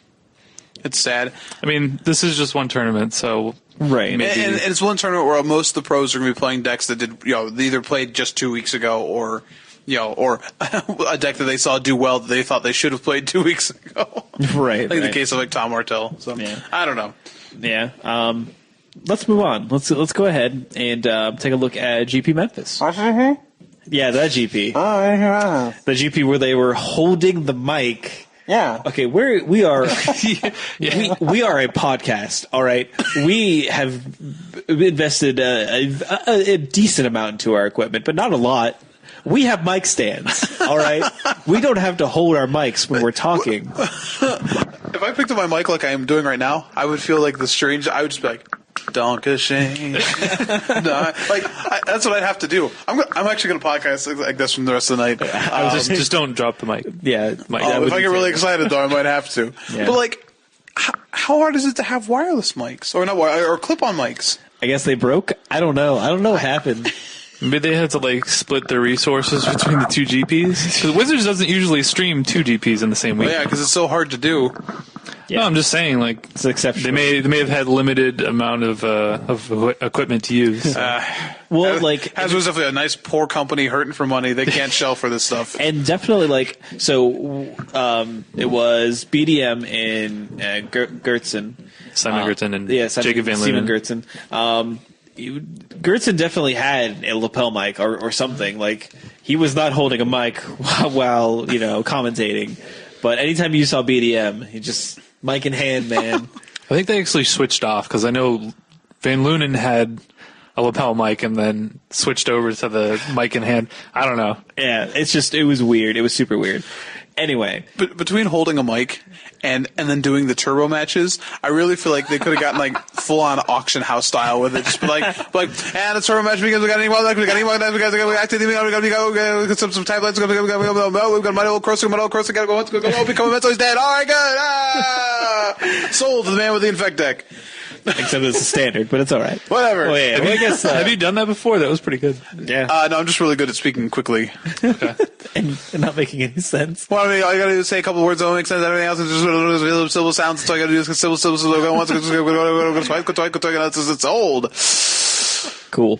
It's sad. I mean, this is just one tournament, so right. Maybe. And it's one tournament where most of the pros are going to be playing decks that did, they either played just 2 weeks ago or a deck that they saw do well that they thought they should have played 2 weeks ago. Right. Like the case of like Tom Martell. So I don't know. Yeah. Let's move on. Let's go ahead and take a look at GP Memphis. What should I hear? Yeah, that GP. Oh, I didn't hear that. The GP where they were holding the mic. Yeah. Okay, we are we are a podcast. All right, we have invested a decent amount into our equipment, but not a lot. We have mic stands, all right? We don't have to hold our mics when we're talking. If I picked up my mic like I am doing right now, I would feel like the strange. I would just be like, "Donka Shane." That's what I'd have to do. I'm actually going to podcast like this from the rest of the night. Just don't drop the mic. Yeah. If I get really excited, though, I might have to. Yeah. But like, how hard is it to have wireless mics or not or clip-on mics? I guess they broke. I don't know. I don't know what happened. Maybe they had to like split their resources between the two GPs. Because Wizards doesn't usually stream two GPs in the same week. Well, yeah, because it's so hard to do. Yeah. No, I'm just saying, like, It's exceptional. they may have had limited amount of equipment to use. Well, like, As was definitely a nice poor company hurting for money. They can't shell for this stuff. and definitely like it was BDM in Gertzen. Simon Gertzen and Simon, Jacob Van Simon Leeuwen. Gertzen. Gertzen definitely had a lapel mic or something. Like, he was not holding a mic while commentating. But anytime you saw BDM, he just mic in hand, man. I think they actually switched off because I know Van Leeuwen had a lapel mic and then switched over to the mic in hand. I don't know. Yeah, it was weird. It was super weird. Anyway, But between holding a mic and then doing the turbo matches, I really feel like they could have gotten like full on auction house style with it. Just be like, and the turbo match because we got we got some tablets, we got my old crosser, gotta go, become a mental, he's dead. All right, good. Sold to the man with the infect deck. except it's a standard, but it's all right. Whatever. Oh, yeah. Well, I guess Have you done that before? That was pretty good. yeah, No, I'm just really good at speaking quickly. and not making any sense. Well, I mean, all you gotta do is say a couple words that don't make sense. Everything else is just syllable sounds. So all you gotta do is syllable once. It's old. Cool.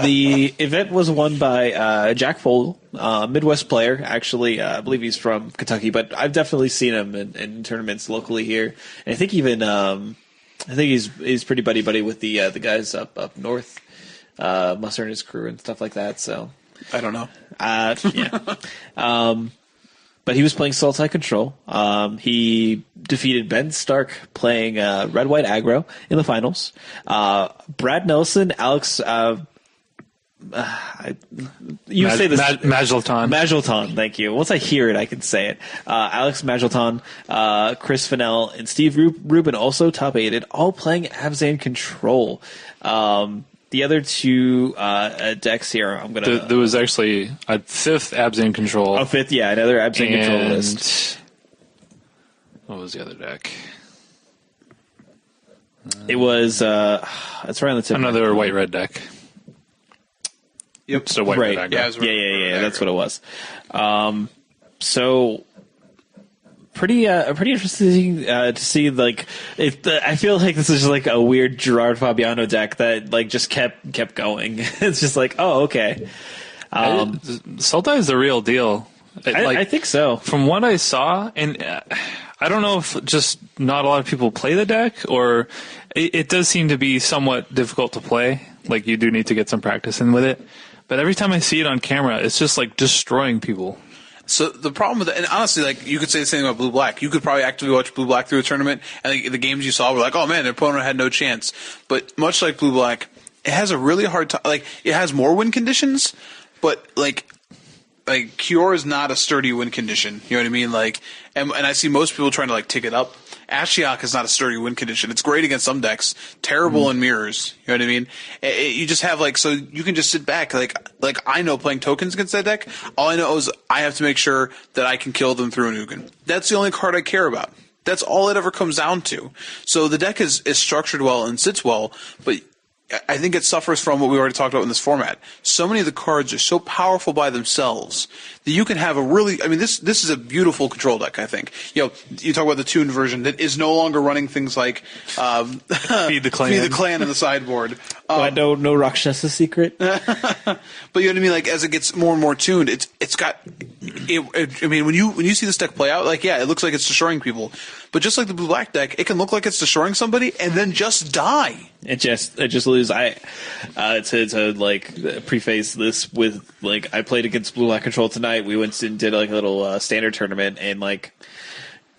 The event was won by Jack Fogle, Midwest player. Actually, I believe he's from Kentucky, but I've definitely seen him in tournaments locally here. And I think even he's pretty buddy with the guys up north, Musser and his crew and stuff like that. So I don't know. yeah. But he was playing Sultai Control. He defeated Ben Stark playing Red-White Aggro in the finals. Brad Nelson, Alex... say this. Magelton. Magelton, thank you. Once I hear it, I can say it. Alex Magelton, Chris Fennell, and Steve Rubin also top 8'd, all playing Abzan Control. The other two decks here, I'm going to... There was actually a fifth Abzan Control. A fifth, yeah, another Abzan Control list. What was the other deck? It was... it's right on the tip. Another white-red deck. Yep. So white-red Right. aggro. Yeah. That's what it was. So... Pretty interesting to see. Like, I feel like this is just like a weird Gerard Fabiano deck that like just kept going. It's just like, oh, okay. Sultai is the real deal. I think so. From what I saw, and I don't know if just not a lot of people play the deck, or it does seem to be somewhat difficult to play. Like, you do need to get some practice in with it. But every time I see it on camera, it's just like destroying people. So the problem with it, and honestly, like, you could say the same about Blue Black. You could probably actively watch Blue Black through a tournament, and the games you saw were like, oh man, their opponent had no chance. But much like Blue Black, it has a really hard time. Like, it has more win conditions, but like Cure is not a sturdy win condition. You know what I mean? Like, and I see most people trying to like tick it up. Ashiok is not a sturdy win condition. It's great against some decks, terrible in mirrors. You know what I mean? You just have like, so you can just sit back. Like I know playing tokens against that deck, all I know is I have to make sure that I can kill them through an Ugin. That's the only card I care about. That's all it ever comes down to. So the deck is structured well and sits well, but I think it suffers from what we already talked about in this format. So many of the cards are so powerful by themselves that you can have a really, I mean, this is a beautiful control deck, I think. You talk about the tuned version that is no longer running things like Feed the Clan in the sideboard. No Rakshasa secret. But you know what I mean? Like, as it gets more and more tuned, it's got. I mean, when you see this deck play out, like, yeah, it looks like it's destroying people. But just like the blue black deck, it can look like it's destroying somebody and then just die. It just lose. To like preface this with, like, I played against Blue Black Control tonight. We went and did like a little standard tournament, and like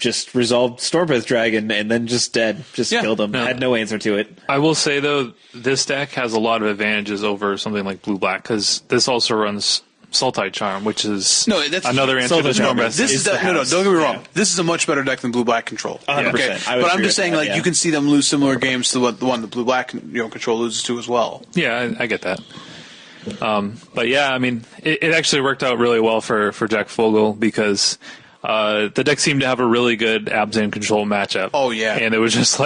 just resolved Stormbreath Dragon and then just dead. Just killed him. Had no answer to it. I will say, though, this deck has a lot of advantages over something like Blue-Black, because this also runs Sultai Charm, which is another answer to Stormbreath. Don't get me wrong. This is a much better deck than Blue-Black Control. 100%. Okay? But I'm just saying, you can see them lose similar games to the one that Blue-Black Control loses to as well. Yeah, I get that. But yeah, I mean, it actually worked out really well for Jack Fogel, because the deck seemed to have a really good Abzan Control matchup. Oh, yeah. And it was just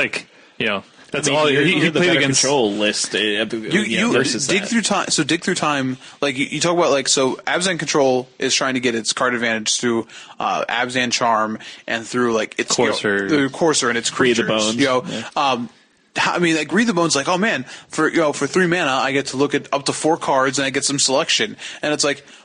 that's all he played against. Control list. You dig through time. So dig through time. You talk about so Abzan Control is trying to get its card advantage through Abzan Charm and through its Courser and its creatures. Breathe the Bones. I mean, Read the Bones, oh man, for 3 mana, I get to look at up to 4 cards and I get some selection. And it's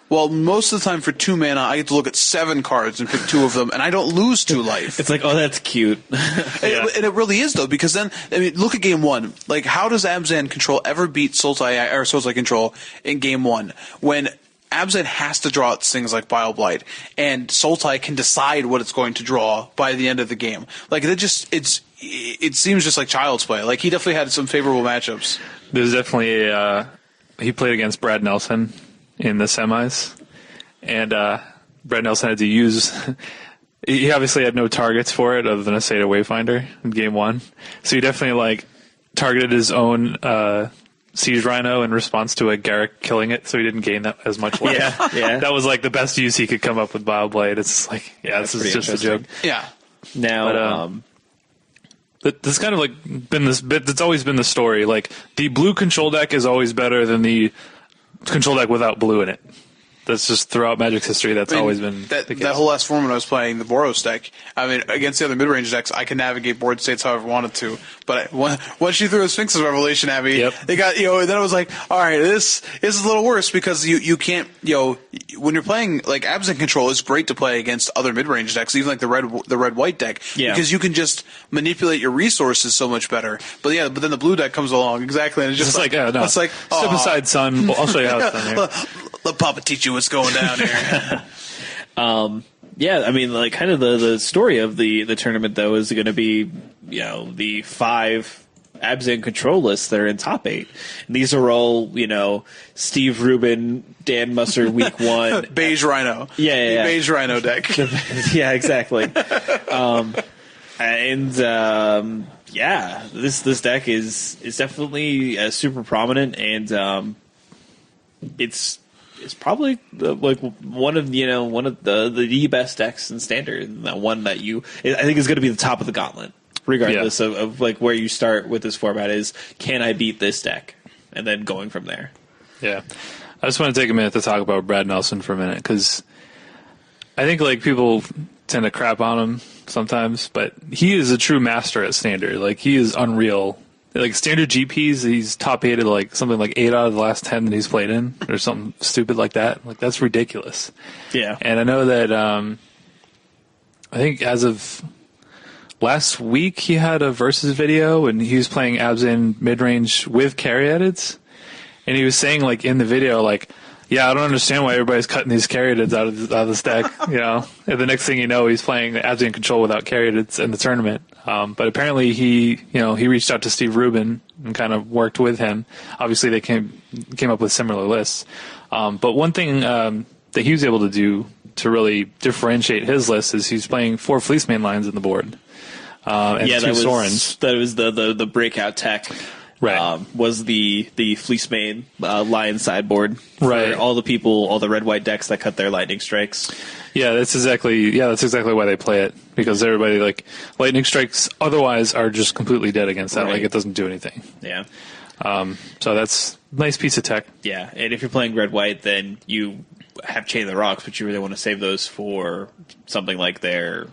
well, most of the time for 2 mana, I get to look at 7 cards and pick 2 of them, and I don't lose 2 life. It's that's cute. And it really is, though, because then, look at game 1. How does Abzan Control ever beat Sultai Control in game 1 when Abzan has to draw things like Bile Blight, and Sultai can decide what it's going to draw by the end of the game? It seems just like child's play. He definitely had some favorable matchups. There's definitely he played against Brad Nelson in the semis, and Brad Nelson had to use. He obviously had no targets for it other than a Seta Wayfinder in game 1, so he definitely targeted his own Siege Rhino in response to a Garruk killing it, so he didn't gain that as much life. Yeah. That was the best use he could come up with Bile Blade. It's this is just a joke. Yeah. Now, but this kind of been this bit. That's always been the story. The blue control deck is always better than the control deck without blue in it. That's just throughout Magic's history. That's always been the case. That whole last format I was playing, the Boros deck. Against the other mid-range decks, I can navigate board states however I wanted to. But once she threw a Sphinx's Revelation at me, they got then I was all right, this is a little worse, because you can't when you're playing Absent Control is great to play against other mid-range decks, even the red-white deck, because you can just manipulate your resources so much better. But then the blue deck comes along exactly, and it's just no. It's step aside, son. I'll show you how it's done here. Let Papa teach you what's going down here. Kind of the story of the tournament, though, is going to be, the 5 Abzan Control lists that are in top 8. And these are all, Steve Rubin, Dan Musser, week 1. Beige Rhino. Yeah. Beige Rhino deck. Yeah, exactly. This deck is definitely super prominent, and it's probably one of the best decks in Standard. That one that I think is going to be the top of the gauntlet, regardless of where you start with this format. Is, can I beat this deck, and then going from there. Yeah, I just want to take a minute to talk about Brad Nelson for a minute, because I think people tend to crap on him sometimes, but he is a true master at Standard. He is unreal. Standard GPs, he's top 8 at something 8 out of the last 10 that he's played in, or something stupid like that. That's ridiculous. Yeah. And I know that I think as of last week he had a versus video, and he was playing Abzan midrange with Caryatids, and he was saying in the video yeah, I don't understand why everybody's cutting these Caryatids out of this deck, And the next thing you know, he's playing Abzan Control without Caryatids in the tournament. But apparently he reached out to Steve Rubin and kind of worked with him. Obviously, they came up with similar lists. But one thing that he was able to do to really differentiate his list is he's playing 4 Fleecemane lines in the board. And 2 Sorens. That was the breakout tech. Right. Was the Fleecemane Lion sideboard for right. all the red-white decks that cut their lightning strikes. Yeah, that's exactly why they play it, because everybody lightning strikes otherwise are just completely dead against that. Right. It doesn't do anything. Yeah. So that's a nice piece of tech. Yeah, and if you're playing red-white, then you have Chain of the Rocks, but you really want to save those for something like their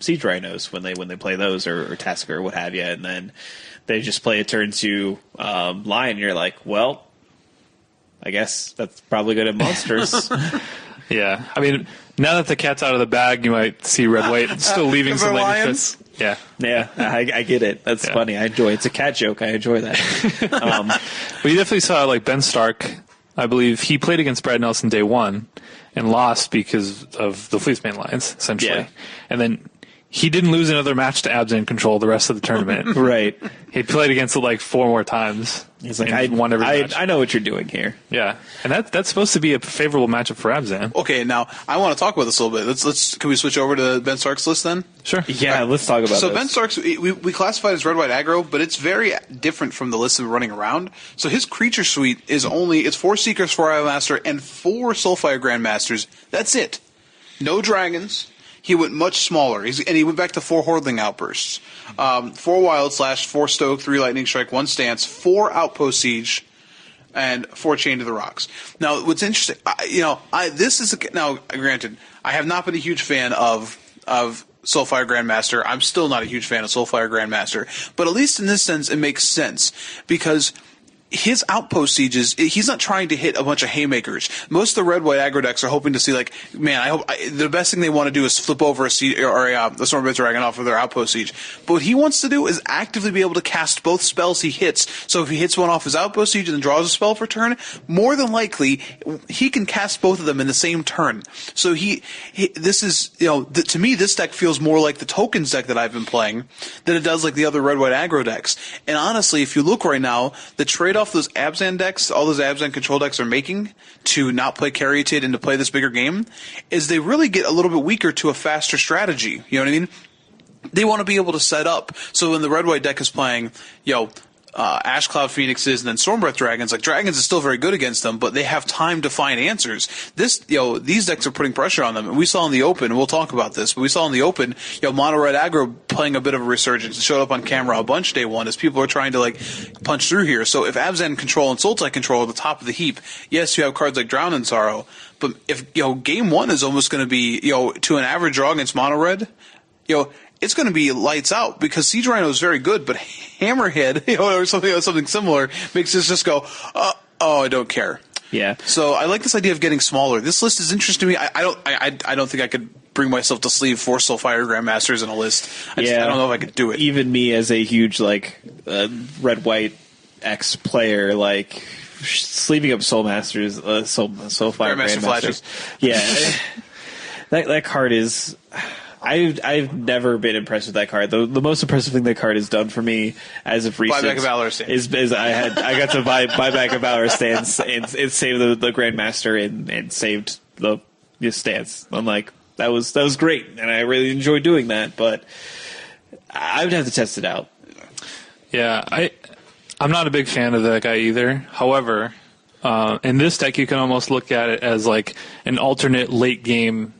Siege Rhinos when they play those, or Tasker or what have you, and then they just play a turn 2 Lion, and you're well, I guess that's probably good at monsters. Yeah, I mean, now that the cat's out of the bag, you might see red-white still leaving some lightning strikes. Yeah, I get it. That's funny. I enjoy it. It's a cat joke. I enjoy that. But you definitely saw Ben Stark. I believe he played against Brad Nelson day 1 and lost because of the Fleecemane lines, essentially. Yeah. And then he didn't lose another match to Abzan Control the rest of the tournament. Right. He played against it like 4 more times. He's like, I know what you're doing here. Yeah, and that's supposed to be a favorable matchup for Abzan. Okay, now I want to talk about this a little bit. Can we switch over to Ben Stark's list then? Sure. Yeah, let's talk about So this. Ben Stark's, we classified as red-white aggro, but it's very different from the list that we're running around. So his creature suite is it's 4 Seekers, 4 Idolmaster, and 4 Soulfire Grandmasters. That's it. No dragons. He went much smaller, and he went back to 4 Hordling Outbursts, 4 Wild Slash, 4 Stoke, 3 Lightning Strike, 1 Stance, 4 Outpost Siege, and 4 Chain to the Rocks. Now, what's interesting, now granted, I have not been a huge fan of Soulfire Grandmaster. I'm still not a huge fan of Soulfire Grandmaster, but at least in this sense, it makes sense because his Outpost Sieges, he's not trying to hit a bunch of haymakers. Most of the red-white aggro decks are hoping to see, like, man, the best thing they want to do is flip over a Stormbite Dragon off of their Outpost Siege. But what he wants to do is actively be able to cast both spells he hits. So if he hits one off his Outpost Siege and then draws a spell for turn, more than likely, he can cast both of them in the same turn. So this is, to me, this deck feels more like the tokens deck that I've been playing than it does like the other red-white aggro decks. And honestly, if you look right now, the trade-off those Abzan decks, all those Abzan control decks are making to not play Caryatid and to play this bigger game, is they really get a little bit weaker to a faster strategy. You know what I mean? They want to be able to set up. So when the red-white deck is playing, Ash Cloud Phoenixes and then Stormbreath Dragons, like Dragons is still very good against them, but they have time to find answers. These decks are putting pressure on them. And we saw in the open, and we'll talk about this, but we saw in the open, Mono Red Aggro playing a bit of a resurgence. It showed up on camera a bunch day one as people are trying to punch through here. So if Abzan Control and Sultai Control are the top of the heap, yes, you have cards like Drown in Sorrow, but if game one is almost going to be to an average draw against Mono Red, it's going to be lights out because Siege Rhino is very good, but Hammerhead or something similar makes us just go, oh, I don't care. Yeah. So I like this idea of getting smaller. This list is interesting to me. I don't think I could bring myself to sleeve 4 Soulfire Grandmasters in a list. I don't know if I could do it. Even me as a huge red-white X player, sleeving up Soulmasters, Soulfire Grandmasters. Yeah. that card is. I've never been impressed with that card. The most impressive thing that card has done for me as of recent Buyback of Valor stance. is I got to buy Buyback of Valor stance and saved the Grandmaster and saved the stance. I'm like, that was great, and I really enjoyed doing that. But I would have to test it out. Yeah, I'm not a big fan of that guy either. However, in this deck, you can almost look at it as like an alternate late game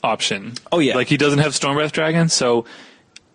option. Oh yeah, like he doesn't have Stormbreath Dragon, so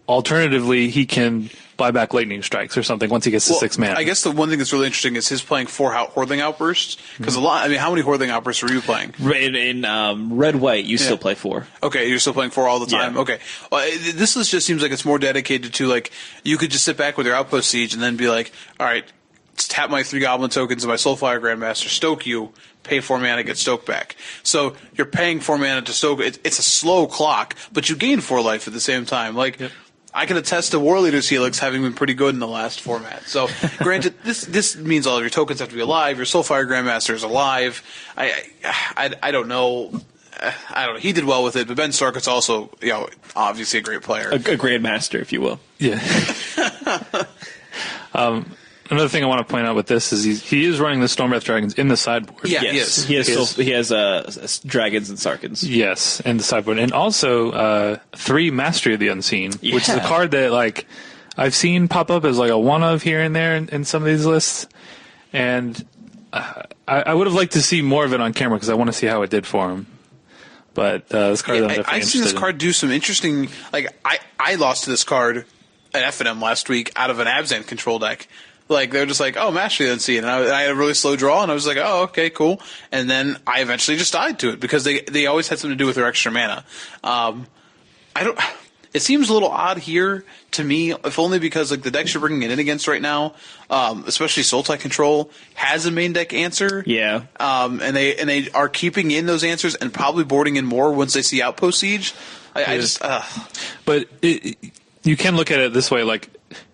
alternatively he can buy back Lightning Strikes or something once he gets to 6 mana. I guess the one thing that's really interesting is his playing 4 Hordling Outbursts because how many Hordling Outbursts were you playing? In red-white, you still play 4. Okay, you're still playing 4 all the time. Yeah. Okay, well, this list just seems like it's more dedicated to you could just sit back with your Outpost Siege and then be like, all right, let's tap my 3 Goblin tokens and my Soulfire Grandmaster, stoke you. Pay 4 mana, get Stoke back. So you're paying 4 mana to Stoke. It's a slow clock, but you gain 4 life at the same time. Yep. I can attest to War Leader's Helix having been pretty good in the last format. So granted, this means all of your tokens have to be alive. Your Soulfire Grandmaster is alive. I don't know. I don't know. He did well with it, but Ben Stark is also obviously a great player, a Grandmaster, if you will. Yeah. Another thing I want to point out with this is he is running the Stormbreath Dragons in the sideboard. Yeah, yes. He has Dragons and Sarkans. Yes, in the sideboard. And also 3 Mastery of the Unseen, which is a card that I've seen pop up as a one of here and there in some of these lists. And I would have liked to see more of it on camera because I want to see how it did for him. But this card I'm definitely I've seen this card do some interesting I lost to this card at FNM last week out of an Abzan control deck. They're just Mastery of the Unseen. And I had a really slow draw, and I was like, oh, okay, cool. And then I eventually just died to it because they always had something to do with their extra mana. It seems a little odd here to me, if only because the decks you're bringing it in against right now, especially Sultai Control, has a main deck answer. Yeah. And they are keeping in those answers and probably boarding in more once they see Outpost Siege. But you can look at it this way,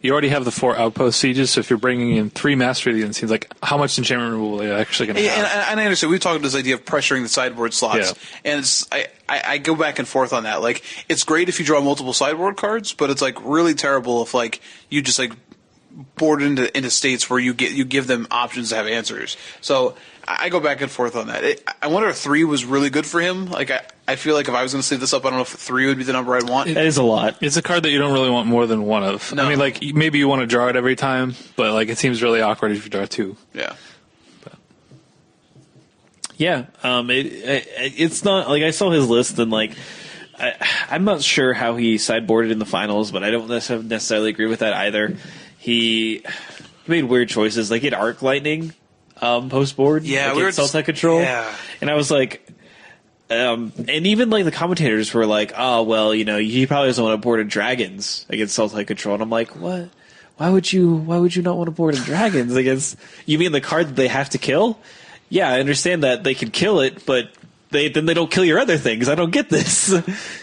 you already have the 4 outpost sieges, so if you're bringing in 3 mastery it seems like how much enchantment removal are you actually going to have? And I understand. We've talked about this idea of pressuring the sideboard slots, and it's I go back and forth on that. Like, it's great if you draw multiple sideboard cards, but it's like really terrible if like you just like board into states where you give them options to have answers. So I go back and forth on that. I wonder if 3 was really good for him. Like, I feel like if I was going to save this up, I don't know if 3 would be the number I'd want. That is a lot. It's a card that you don't really want more than 1 of. No. I mean, like, maybe you want to draw it every time, but like it seems really awkward if you draw 2. Yeah. Yeah, it's not like I saw his list and like I'm not sure how he sideboarded in the finals, but I don't necessarily agree with that either. He made weird choices, like he had Arc Lightning post board, yeah, like Sultai Control, yeah, and I was like, and even like the commentators were like, oh well, you know, he probably doesn't want to board a Dragons against Sultai Control, and I'm like, what? Why would you not want to board a Dragons against? You mean the card that they have to kill? Yeah, I understand that they can kill it, but then they don't kill your other things. I don't get this.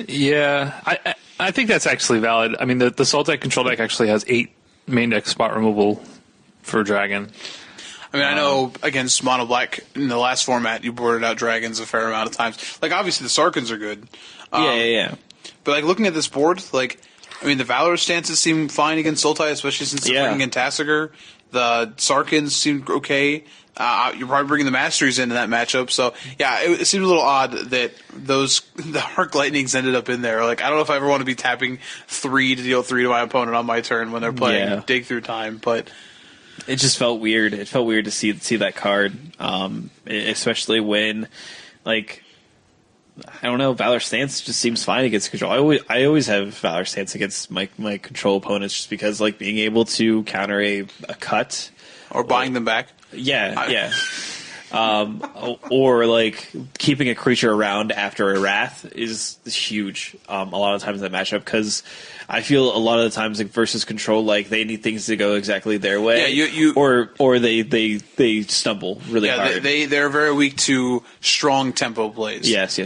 Yeah, I think that's actually valid. I mean, the Sultai Control deck actually has 8 main deck spot removal for Dragon. I mean, I know against Mono Black in the last format, you boarded out Dragons a fair amount of times. Like, obviously the Sarkans are good. Yeah. But like looking at this board, like, I mean, the Valor stances seem fine against Sultai, especially since they're bringing in Tasigur. The Sarkans seem okay. You're probably bringing the Masteries into that matchup. So, yeah, it seemed a little odd that the Arc Lightnings ended up in there. Like, I don't know if I ever want to be tapping 3 to deal 3 to my opponent on my turn when they're playing Dig Through Time, but it just felt weird. It felt weird to see that card, especially when, like, I don't know, Valor Stance just seems fine against control. I always have Valor Stance against my control opponents just because, like, being able to counter a cut or buying them back. Yeah. Or like keeping a creature around after a Wrath is huge. A lot of times in that matchup, because I feel a lot of the times, like, versus control, like they need things to go exactly their way. Yeah, or they stumble really hard. They're very weak to strong tempo plays. Yes.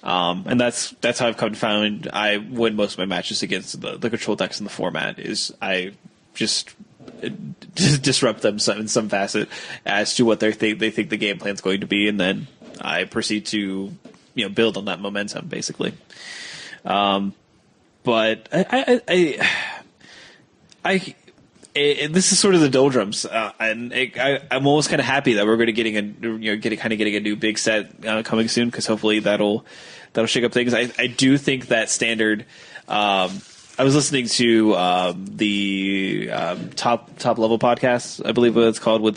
And that's how I've come to find I win most of my matches against the control decks in the format. Is I just disrupt them in some facet as to what they think the game plan's going to be, and then I proceed to build on that momentum basically. But this is sort of the doldrums, and I'm almost kind of happy that we're going to getting a new big set coming soon, because hopefully that'll shake up things. I do think that standard. I was listening to the top level podcast, I believe what it's called, with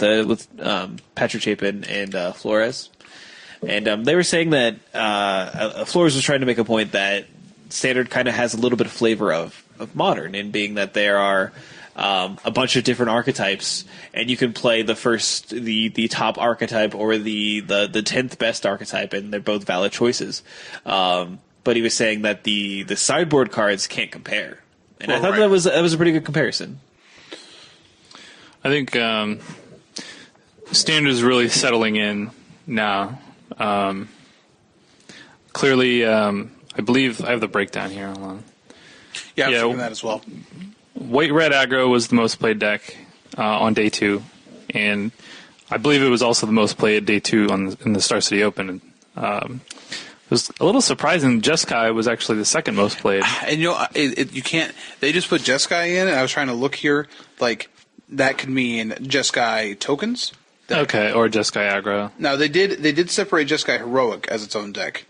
Patrick Chapin and Flores, and they were saying that Flores was trying to make a point that standard kind of has a little bit of flavor of modern, in being that there are a bunch of different archetypes, and you can play the top archetype or the 10th best archetype, and they're both valid choices. But he was saying that the sideboard cards can't compare, and I thought that was a pretty good comparison. I think standard is really settling in now. Clearly, I believe I have the breakdown here. Hold on. Yeah, I'm checking that as well. White-red aggro was the most played deck on day 2, and I believe it was also the most played day 2 in the Star City Open. It was a little surprising. Jeskai was actually the second most played. And you can't. They just put Jeskai in, and I was trying to look here. Like, that could mean Jeskai tokens. Okay, or Jeskai aggro. No, they did separate Jeskai Heroic as its own deck.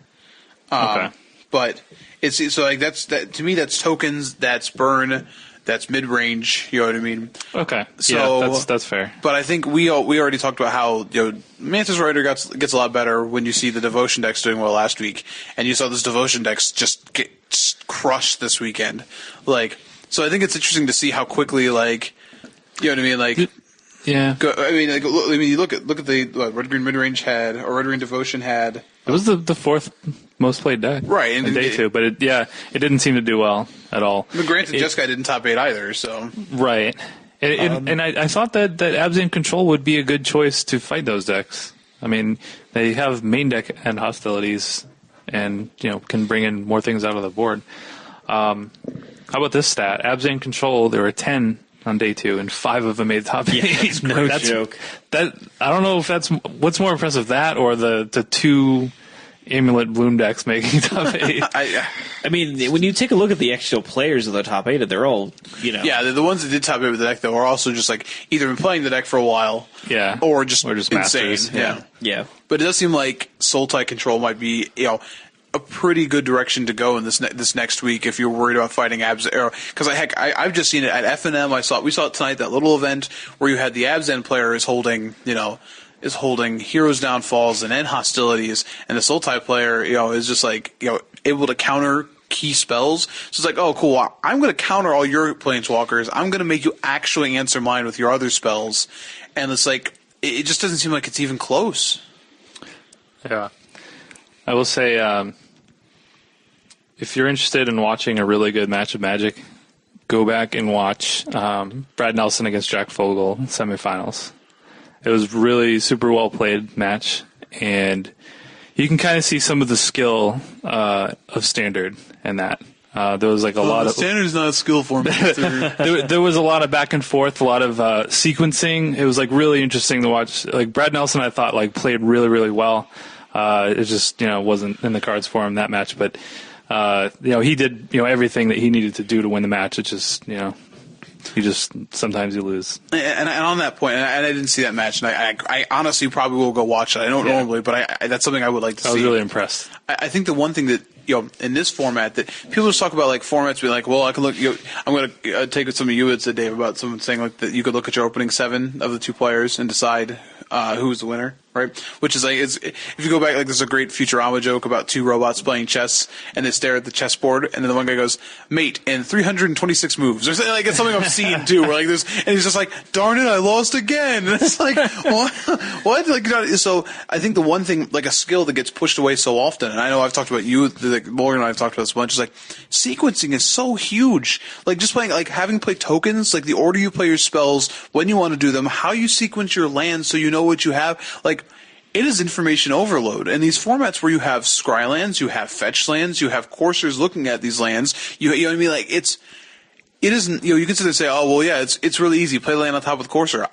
Okay, but it's so like to me that's tokens, that's burn, that's mid range. You know what I mean? Okay, so yeah, that's fair. But I think we already talked about how Mantis Rider gets a lot better when you see the Devotion decks doing well last week, and you saw this Devotion decks just get crushed this weekend. Like, so I think it's interesting to see how quickly, like, you know what I mean, like. Yeah, you look at the Red Green Midrange had, or Red Green Devotion had. It was the fourth most played deck, right? In day 2, but it didn't seem to do well at all. But granted, Jeskai didn't top 8 either, so right. And I thought that Abzan Control would be a good choice to fight those decks. I mean, they have main deck and hostilities, and can bring in more things out of the board. How about this stat? Abzan Control, there were 10 on day 2, and 5 of them made top 8. Yeah, no joke. That I don't know if that's what's more impressive, that or the 2 Amulet Bloom decks making top 8. I mean, when you take a look at the actual players of the top 8, they're all, Yeah, the ones that did top 8 with the deck, though, are also just, like, either been playing the deck for a while, yeah, or just insane. masters. Yeah. But it does seem like Sultai Control might be, a pretty good direction to go in this next week if you're worried about fighting Abs. Because I've just seen it at FNM. We saw it tonight, that little event where you had the Abzan player is holding Heroes Downfalls and End Hostilities, and the Sultai player, is just like, able to counter key spells. So it's like, oh, cool, I'm going to counter all your Planeswalkers. I'm going to make you actually answer mine with your other spells. And it's like, it just doesn't seem like it's even close. Yeah. I will say, if you're interested in watching a really good match of Magic, go back and watch Brad Nelson against Jack Fogle semifinals. It was really super well played match, and you can kind of see some of the skill of Standard in that. There was like a lot of Standard's not a skill format. there was a lot of back and forth, a lot of sequencing. It was like really interesting to watch. Like Brad Nelson, I thought like played really, really well. It just wasn't in the cards for him that match, but he did everything that he needed to do to win the match. It just sometimes you lose. And on that point, and I didn't see that match, and I honestly probably will go watch it. I don't normally, but that's something I would like to see. I was really impressed. I think the one thing that in this format that people just talk about, like formats, be like, well, I can look. I'm going to take what some of you had said, Dave, about someone saying like that you could look at your opening 7 of the 2 players and decide who's the winner, right? Which is like, if you go back, like there's a great Futurama joke about 2 robots playing chess, and they stare at the chessboard, and then the one guy goes, "Mate, in 326 moves," or something like it's something I've seen too, where like there's, and he's just like, "Darn it, I lost again." And it's like, what? Like, so I think the one thing, like a skill that gets pushed away so often, and I know I've talked about you, like Morgan and I have talked about this a bunch, is like sequencing is so huge. Like just playing, like having played tokens, like the order you play your spells, when you want to do them, how you sequence your lands, so you know what you have, like. It is information overload. And these formats where you have scry lands, you have fetch lands, you have coursers looking at these lands, you know what I mean? Like it isn't, you can sit there and say, oh, well, yeah, it's really easy. Play the land on top with Courser.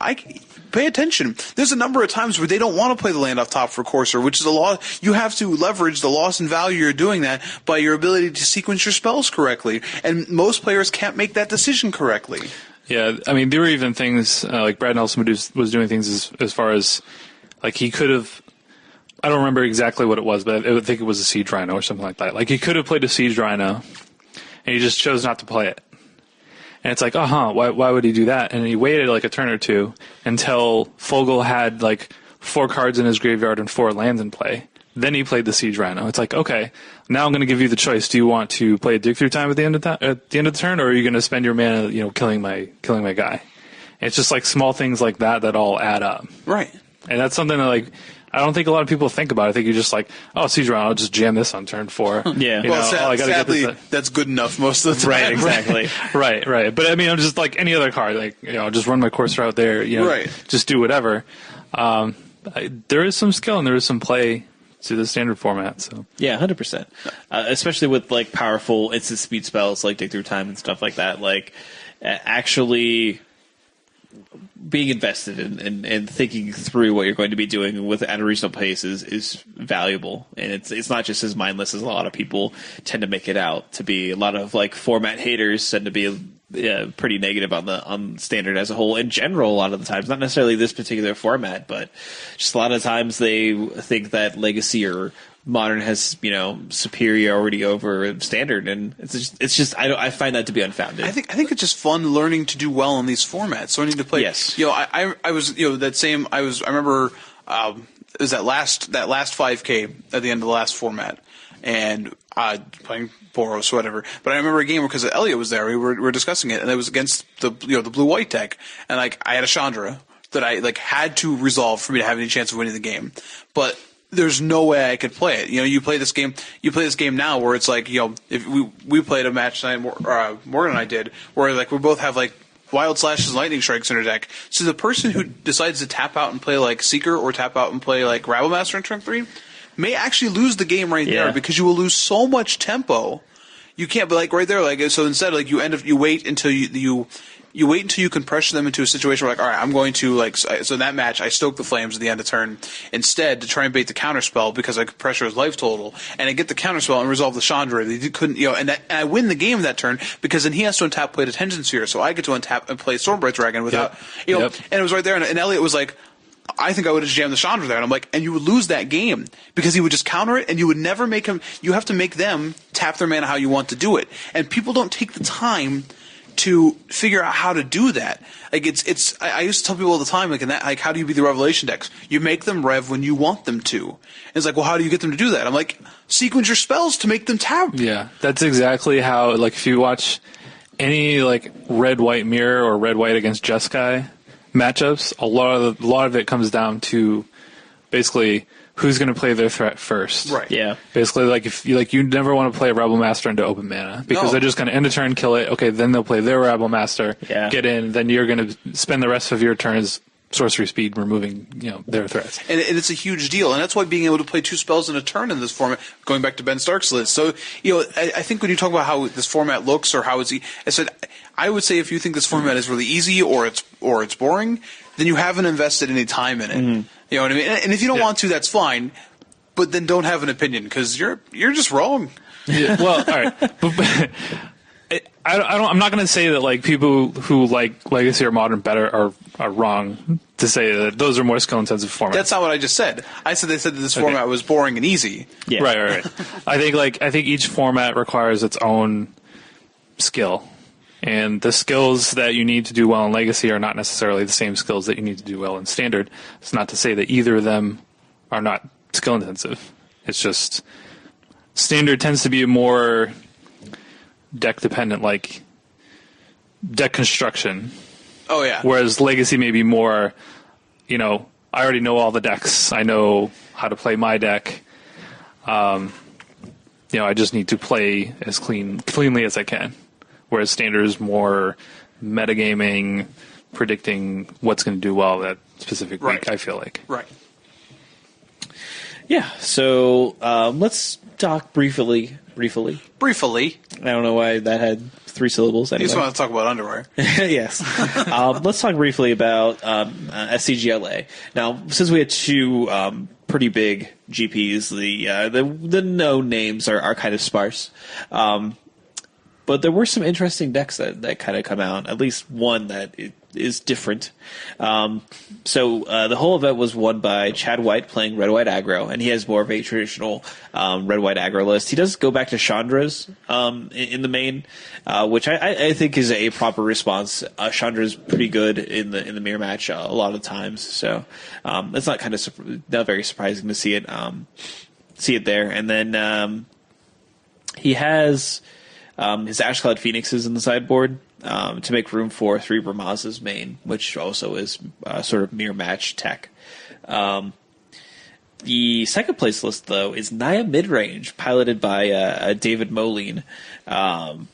Pay attention. There's a number of times where they don't want to play the land off top for Courser, which is a loss. You have to leverage the loss in value you're doing that by your ability to sequence your spells correctly. And most players can't make that decision correctly. Yeah, I mean, there were even things, like Brad Nelson was doing things as far as, like he could have, I don't remember exactly what it was, but I think it was a Siege Rhino or something like that. Like he could have played a Siege Rhino, and he just chose not to play it. And it's like, why would he do that? And he waited like a turn or two until Fogel had like 4 cards in his graveyard and 4 lands in play. Then he played the Siege Rhino. It's like, okay, now I'm going to give you the choice. Do you want to play a dig through time at the end of the turn, or are you going to spend your mana, killing my guy? And it's just like small things like that all add up. Right. And that's something that, like, I don't think a lot of people think about. I think you're just like, oh, Siege Rhino, I'll just jam this on turn 4. Yeah. Sadly, that's good enough most of the time. Right, exactly. Right. But, I mean, I'm just like any other card. Like, just run my Courser out there. Right. Just do whatever. There is some skill and there is some play to the Standard format. So yeah, 100%. Especially with, like, powerful instant speed spells like Dig Through Time and stuff like that. Like, actually being invested in and thinking through what you're going to be doing at a reasonable pace is valuable, and it's not just as mindless as a lot of people tend to make it out to be. A lot of like format haters tend to be pretty negative on Standard as a whole in general. A lot of the times, not necessarily this particular format, but just a lot of times they think that Legacy or Modern has superiority over Standard, and it's just I find that to be unfounded. I think it's just fun learning to do well in these formats, learning to play. Yes. I was I remember it was that last 5K at the end of the last format, and playing Boros or whatever. But I remember a game because Elliot was there. We were discussing it, and it was against the blue white deck, and like I had a Chandra that I like had to resolve for me to have any chance of winning the game, but there's no way I could play it. You play this game now where it's like, if we played a match tonight, Morgan and I did, where like we both have like Wild Slashes and Lightning Strikes in our deck. So the person who decides to tap out and play like Seeker or tap out and play like Rabblemaster in turn 3 may actually lose the game there because you will lose so much tempo. You can't, but like right there, like so instead, like you wait until you wait until you can pressure them into a situation where, like, all right, I'm going to, like, so in that match, I stoke the flames at the end of turn instead to try and bait the counterspell because I could pressure his life total, and I get the counterspell and resolve the Chandra. They couldn't, and I win the game that turn because then he has to untap, play Detention Sphere, so I get to untap and play Stormbright Dragon without, and it was right there, and Elliot was like, I think I would have jammed the Chandra there, and I'm like, and you would lose that game because he would just counter it, and you would never make him. You have to make them tap their mana how you want to do it, and people don't take the time to figure out how to do that. Like I used to tell people all the time, like, how do you beat the Revelation decks? You make them rev when you want them to. And it's like, well, how do you get them to do that? I'm like, sequence your spells to make them tap. Yeah, that's exactly how. Like, if you watch any like red white mirror or red white against Jeskai matchups, a lot of it comes down to basically who's going to play their threat first. Right. Yeah. Basically, like, if you never want to play a Rebel Master into open mana because they're just going to end a turn, kill it. Okay, then they'll play their Rebel Master, get in. Then you're going to spend the rest of your turns sorcery speed removing their threats. And it's a huge deal, and that's why being able to play 2 spells in a turn in this format, going back to Ben Stark's list. So I think when you talk about how this format looks or how I would say if you think this format is really easy or it's boring, then you haven't invested any time in it. Mm-hmm. You know what I mean? And if you don't want to, that's fine. But then don't have an opinion because you're just wrong. Yeah, well, all right. But I'm not going to say that like people who like Legacy or Modern better are wrong to say that those are more skill intensive formats. That's not what I just said. I said they said that this format was boring and easy. Yeah. Right. I think each format requires its own skill. And the skills that you need to do well in Legacy are not necessarily the same skills that you need to do well in Standard. It's not to say that either of them are not skill intensive. It's just Standard tends to be more deck dependent, like deck construction. Oh yeah. Whereas Legacy may be more, I already know all the decks. I know how to play my deck. I just need to play as cleanly as I can. Whereas Standard is more metagaming, predicting what's going to do well that specific week, I feel like. Right. Yeah, so let's talk briefly. Briefly. I don't know why that had 3 syllables. Anyway. You just want to talk about underwear. Yes. Let's talk briefly about SCGLA. Now, since we had 2 pretty big GPs, the no names are kind of sparse. But there were some interesting decks that kind of come out, at least one that is different. So the whole event was won by Chad White playing red-white aggro, and he has more of a traditional red-white aggro list. He does go back to Chandra's in the main, which I think is a proper response. Chandra's pretty good in the mirror match a lot of times, so it's not very surprising to see it there. And then he has his Ashcloud Phoenixes in the sideboard to make room for 3 Bramaz's main, which also is sort of mirror match tech. The second place list, though, is Naya Midrange, piloted by David Moline. And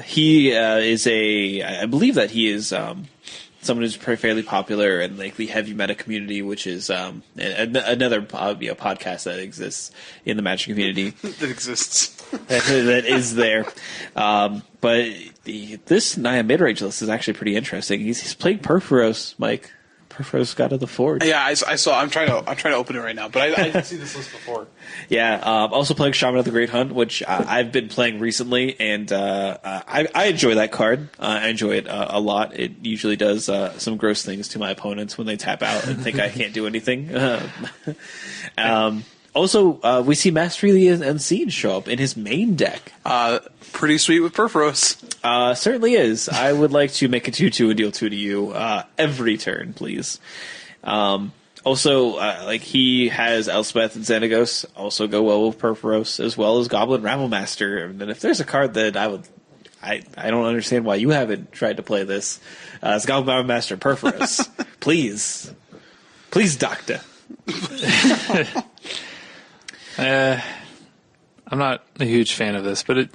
he is I believe that he is someone who's fairly popular in like the heavy meta community, which is another podcast that exists in the Magic community. That exists. that is there. But this Naya midrange list is actually pretty interesting. He's playing Perforos, Mike. Perforos God of the Forge. Yeah, I saw. I'm trying to open it right now, but I didn't see this list before. Yeah, also playing Shaman of the Great Hunt, which I've been playing recently, and I enjoy that card. I enjoy it a lot. It usually does some gross things to my opponents when they tap out and think I can't do anything. Also, we see Mastery of the Unseen show up in his main deck. Pretty sweet with Perforos. Certainly is. I would like to make a 2/2 and deal 2 to you every turn, please. Also, he has Elspeth and Xenagos also go well with Perforos, as well as Goblin Rabblemaster. And then if there's a card that I don't understand why you haven't tried to play this, it's Goblin Rabblemaster Perforos. Please, Doctor. I'm not a huge fan of this, but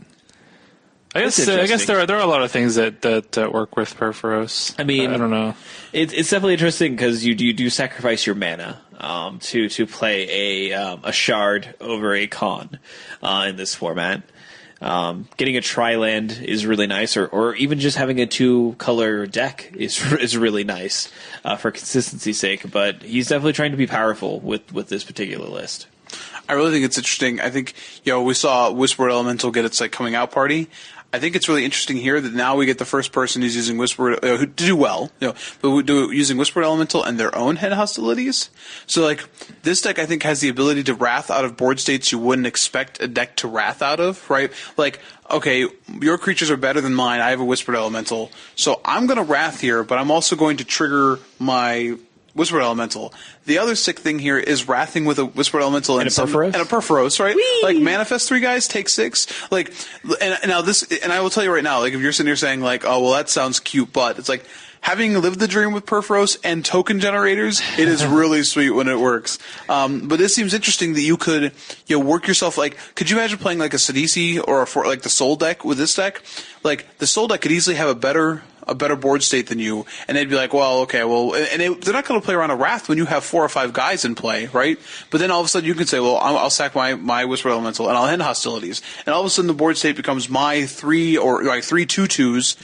I guess there are a lot of things that work with Perforos. I mean, I don't know. It's definitely interesting because you do sacrifice your mana to play a shard over a con in this format. Getting a tri-land is really nice, or even just having a 2-color deck is really nice for consistency's sake. But he's definitely trying to be powerful with this particular list. I really think it's interesting. I think, we saw Whispered Elemental get its coming out party. I think it's really interesting here that now we get the first person who's using Whispered who do well, but using Whispered Elemental and their own head hostilities. So this deck I think has the ability to wrath out of board states you wouldn't expect a deck to wrath out of, right? Okay, your creatures are better than mine. I have a Whispered Elemental, so I'm going to wrath here, but I'm also going to trigger my Whispered Elemental. The other sick thing here is wrathing with a Whispered Elemental and a Purphoros, right? Whee! Manifest 3 guys, take 6. And I will tell you right now, if you're sitting here saying oh well, that sounds cute, but it's having lived the dream with Purphoros and token generators, it is really sweet when it works. But this seems interesting that you could work yourself. Could you imagine playing a Sidisi or the Soul deck with this deck? The Soul deck could easily have a better board state than you, and they'd be well, okay, well, and they're not going to play around a Wrath when you have 4 or 5 guys in play, right? But then all of a sudden you can say, well, I'll sack my Whisper Elemental and I'll end hostilities, and all of a sudden the board state becomes my 3 or 3 2/2s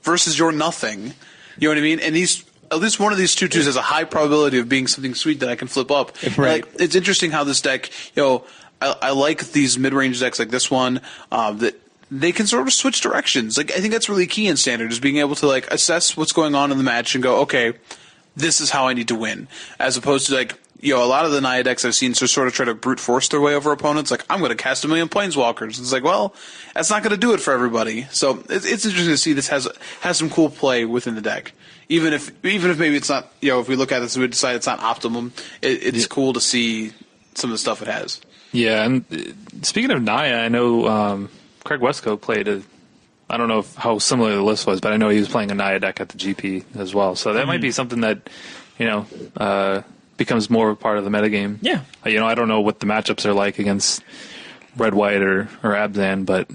versus your nothing. You know what I mean? And at least one of these 2/2s has a high probability of being something sweet that I can flip up. Right. It's interesting how this deck, I like these mid-range decks like this one that they can sort of switch directions. I think that's really key in Standard, is being able to assess what's going on in the match and go, okay, this is how I need to win, as opposed to a lot of the Naya decks I've seen sort of try to brute force their way over opponents. I'm going to cast 1 million Planeswalkers. It's well, that's not going to do it for everybody. So it's interesting to see this has some cool play within the deck. Even if maybe it's not, if we look at this and we decide it's not optimum, it's cool to see some of the stuff it has. Yeah, and speaking of Naya, I know Craig Westco played I don't know how similar the list was, but I know he was playing a Naya deck at the GP as well. So that might be something that, becomes more of a part of the metagame. Yeah. I don't know what the matchups are like against Red, White, or Abzan, but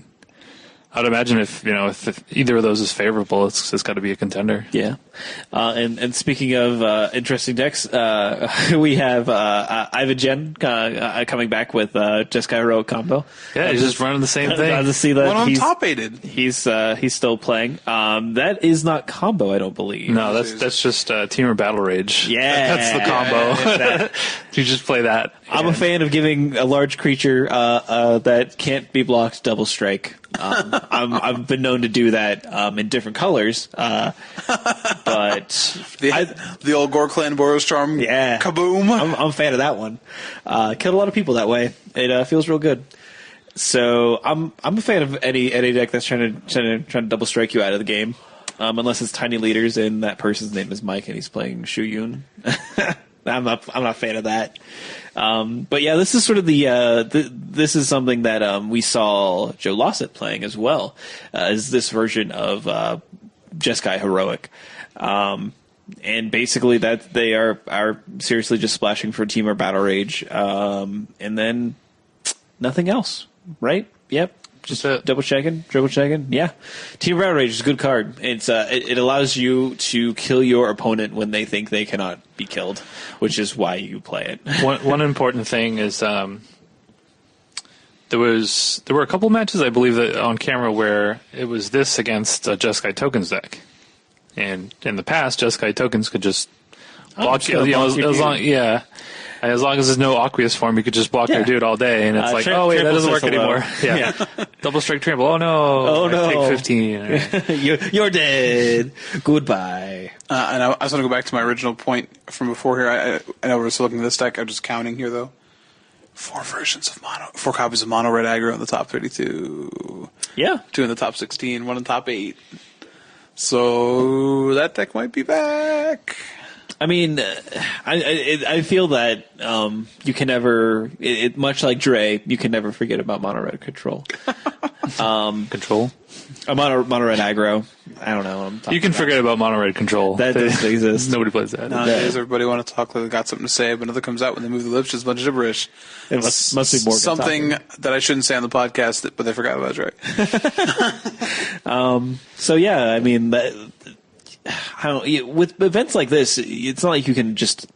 I'd imagine if either of those is favorable, it's got to be a contender. Yeah. And speaking of interesting decks, we have Ivan Jen coming back with Jeskai Heroic combo. Yeah, he's just running the same thing. Glad to see that one of them top-aided. He's still playing. That is not combo, I don't believe. No, that's just Teamer Battle Rage. Yeah. That's the combo. You just play that. I'm a fan of giving a large creature that can't be blocked double strike. I've been known to do that in different colors, but the old Gore Clan Boros Charm, yeah, kaboom! I'm a fan of that one. Killed a lot of people that way. It feels real good. So I'm a fan of any deck that's trying to double strike you out of the game, unless it's Tiny Leaders and that person's name is Mike and he's playing Shu Yun. I'm not a fan of that. But yeah, this is sort of this is something that we saw Joe Lossett playing as well, is this version of Jeskai Heroic. And basically that they are seriously just splashing for Teamer Battle Rage, and then nothing else, right? Yep. Just double checking. Yeah. Team Battle Rage is a good card. It's it allows you to kill your opponent when they think they cannot be killed, which is why you play it. One important thing is there were a couple matches, I believe, that on camera where it was this against a Jeskai Tokens deck. And in the past, Jeskai Tokens could just block you. As long as there's no Aqueous form, you could just block their dude all day, and it's oh wait, that doesn't work anymore. Yeah. Double strike trample. Oh no! Take 15. You're dead. Goodbye. And I just want to go back to my original point from before here. I know we're still looking at this deck. I'm just counting here though. 4 copies of mono red aggro in the top 32. Yeah. 2 in the top 16. 1 in the top 8. So that deck might be back. I mean, I feel that you can never, much like Dre, you can never forget about mono red control. Control? Mono red aggro. I don't know what I'm talking You can about. forget about mono red control. That doesn't exist. Nobody plays that. Nowadays, everybody want to talk like they got something to say, but another comes out when they move the lips, just a bunch of gibberish. It must be more something that I shouldn't say on the podcast, but they forgot about Dre. So yeah, I mean, with events like this, it's not like you can just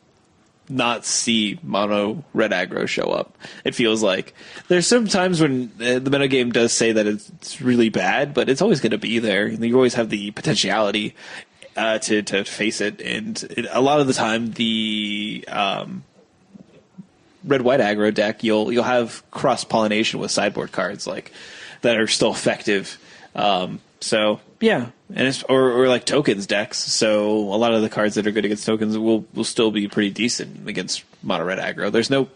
not see mono red aggro show up. It feels like there's some times when the metagame does say that it's really bad, but it's always going to be there. You always have the potentiality to face it, and a lot of the time the red white aggro deck you'll have cross pollination with sideboard cards like that are still effective. So yeah, and it's or like tokens decks. So a lot of the cards that are good against tokens will still be pretty decent against mono red aggro. There's no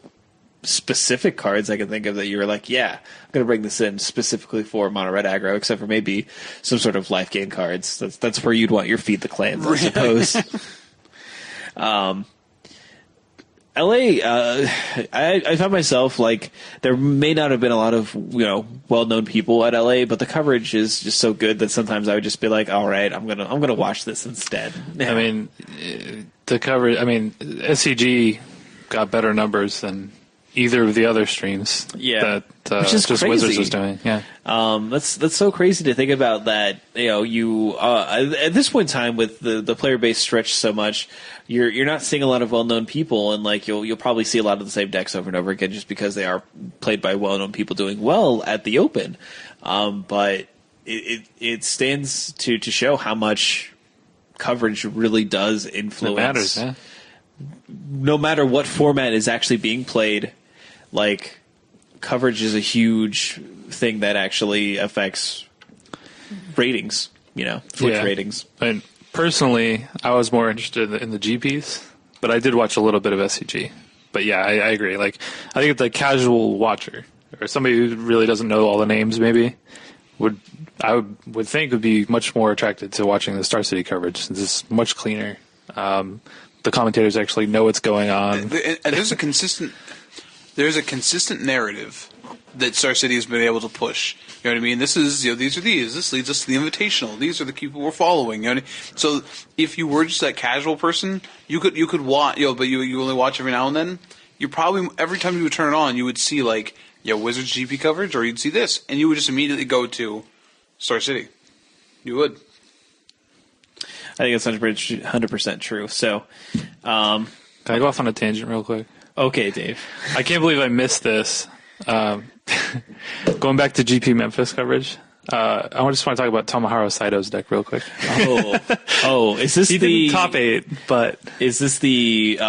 specific cards I can think of that you were like, yeah, I'm going to bring this in specifically for mono red aggro, except for maybe some sort of life gain cards. That's where you'd want your Feed the Clans, I suppose. LA, I found myself like there may not have been a lot of well-known people at LA, but the coverage is just so good that sometimes I would just be like, all right, I'm gonna watch this instead. I mean, the coverage. I mean, SCG got better numbers than either of the other streams. Yeah, that which is just crazy. Wizards was doing. Yeah, that's so crazy to think about that. You at this point in time with the player base stretched so much. You're not seeing a lot of well-known people, and like you'll probably see a lot of the same decks over and over again just because they are played by well-known people doing well at the Open. But it stands to show how much coverage really does influence. It matters, yeah. No matter what format is actually being played, like coverage is a huge thing that actually affects ratings. Twitch ratings. And personally, I was more interested in the GPs, but I did watch a little bit of SCG. But yeah, I agree. Like, I think the casual watcher or somebody who really doesn't know all the names, maybe would think would be much more attracted to watching the Star City coverage. It's much cleaner. The commentators actually know what's going on. And there's a consistent narrative that Star City has been able to push. You know what I mean? This is, these are these. This leads us to the Invitational. These are the people we're following. You know what I mean? So if you were just that casual person, you could watch, but you only watch every now and then. You probably, every time you would turn it on, you would see like, Wizards GP coverage, or you'd see this, and you would just immediately go to Star City. You would. I think it's 100% true. So, can I go off on a tangent real quick? Okay, Dave. I can't believe I missed this. Going back to GP Memphis coverage, I just want to talk about Tomohiro Saito's deck real quick. Is this he didn't top 8, but is this the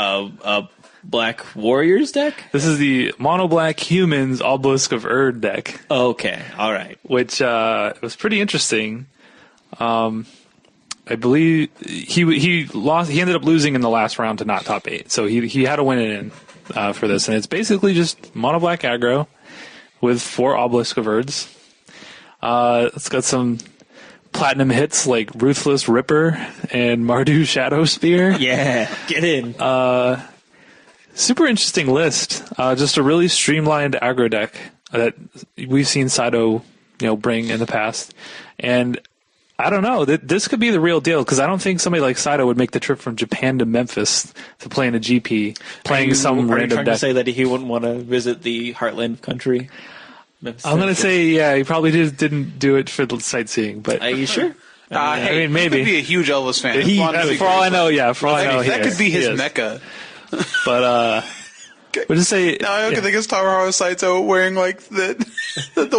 Black Warriors deck? This is the Mono Black Humans Obelisk of Erd deck. Okay, all right. Which was pretty interesting. I believe he lost. He ended up losing in the last round to not top 8, so he had to win it in for this, and it's basically just mono black aggro with 4 Obelisk of Erds. It's got some platinum hits like Ruthless Ripper and Mardu Shadow Spear. Yeah, get in. Super interesting list. Just a really streamlined aggro deck that we've seen Saito, bring in the past, and I don't know. This could be the real deal because I don't think somebody like Saito would make the trip from Japan to Memphis to play in a GP, playing some random trying deck. To say that he wouldn't want to visit the heartland of country? Memphis, I'm going to say, yeah, he probably didn't do it for the sightseeing. But are you sure? I mean, maybe. He could be a huge Elvis fan. For all I know, yeah. For all I know, that could be his mecca. But we'll just say. Now I can think it's Tomohiro Saito wearing like the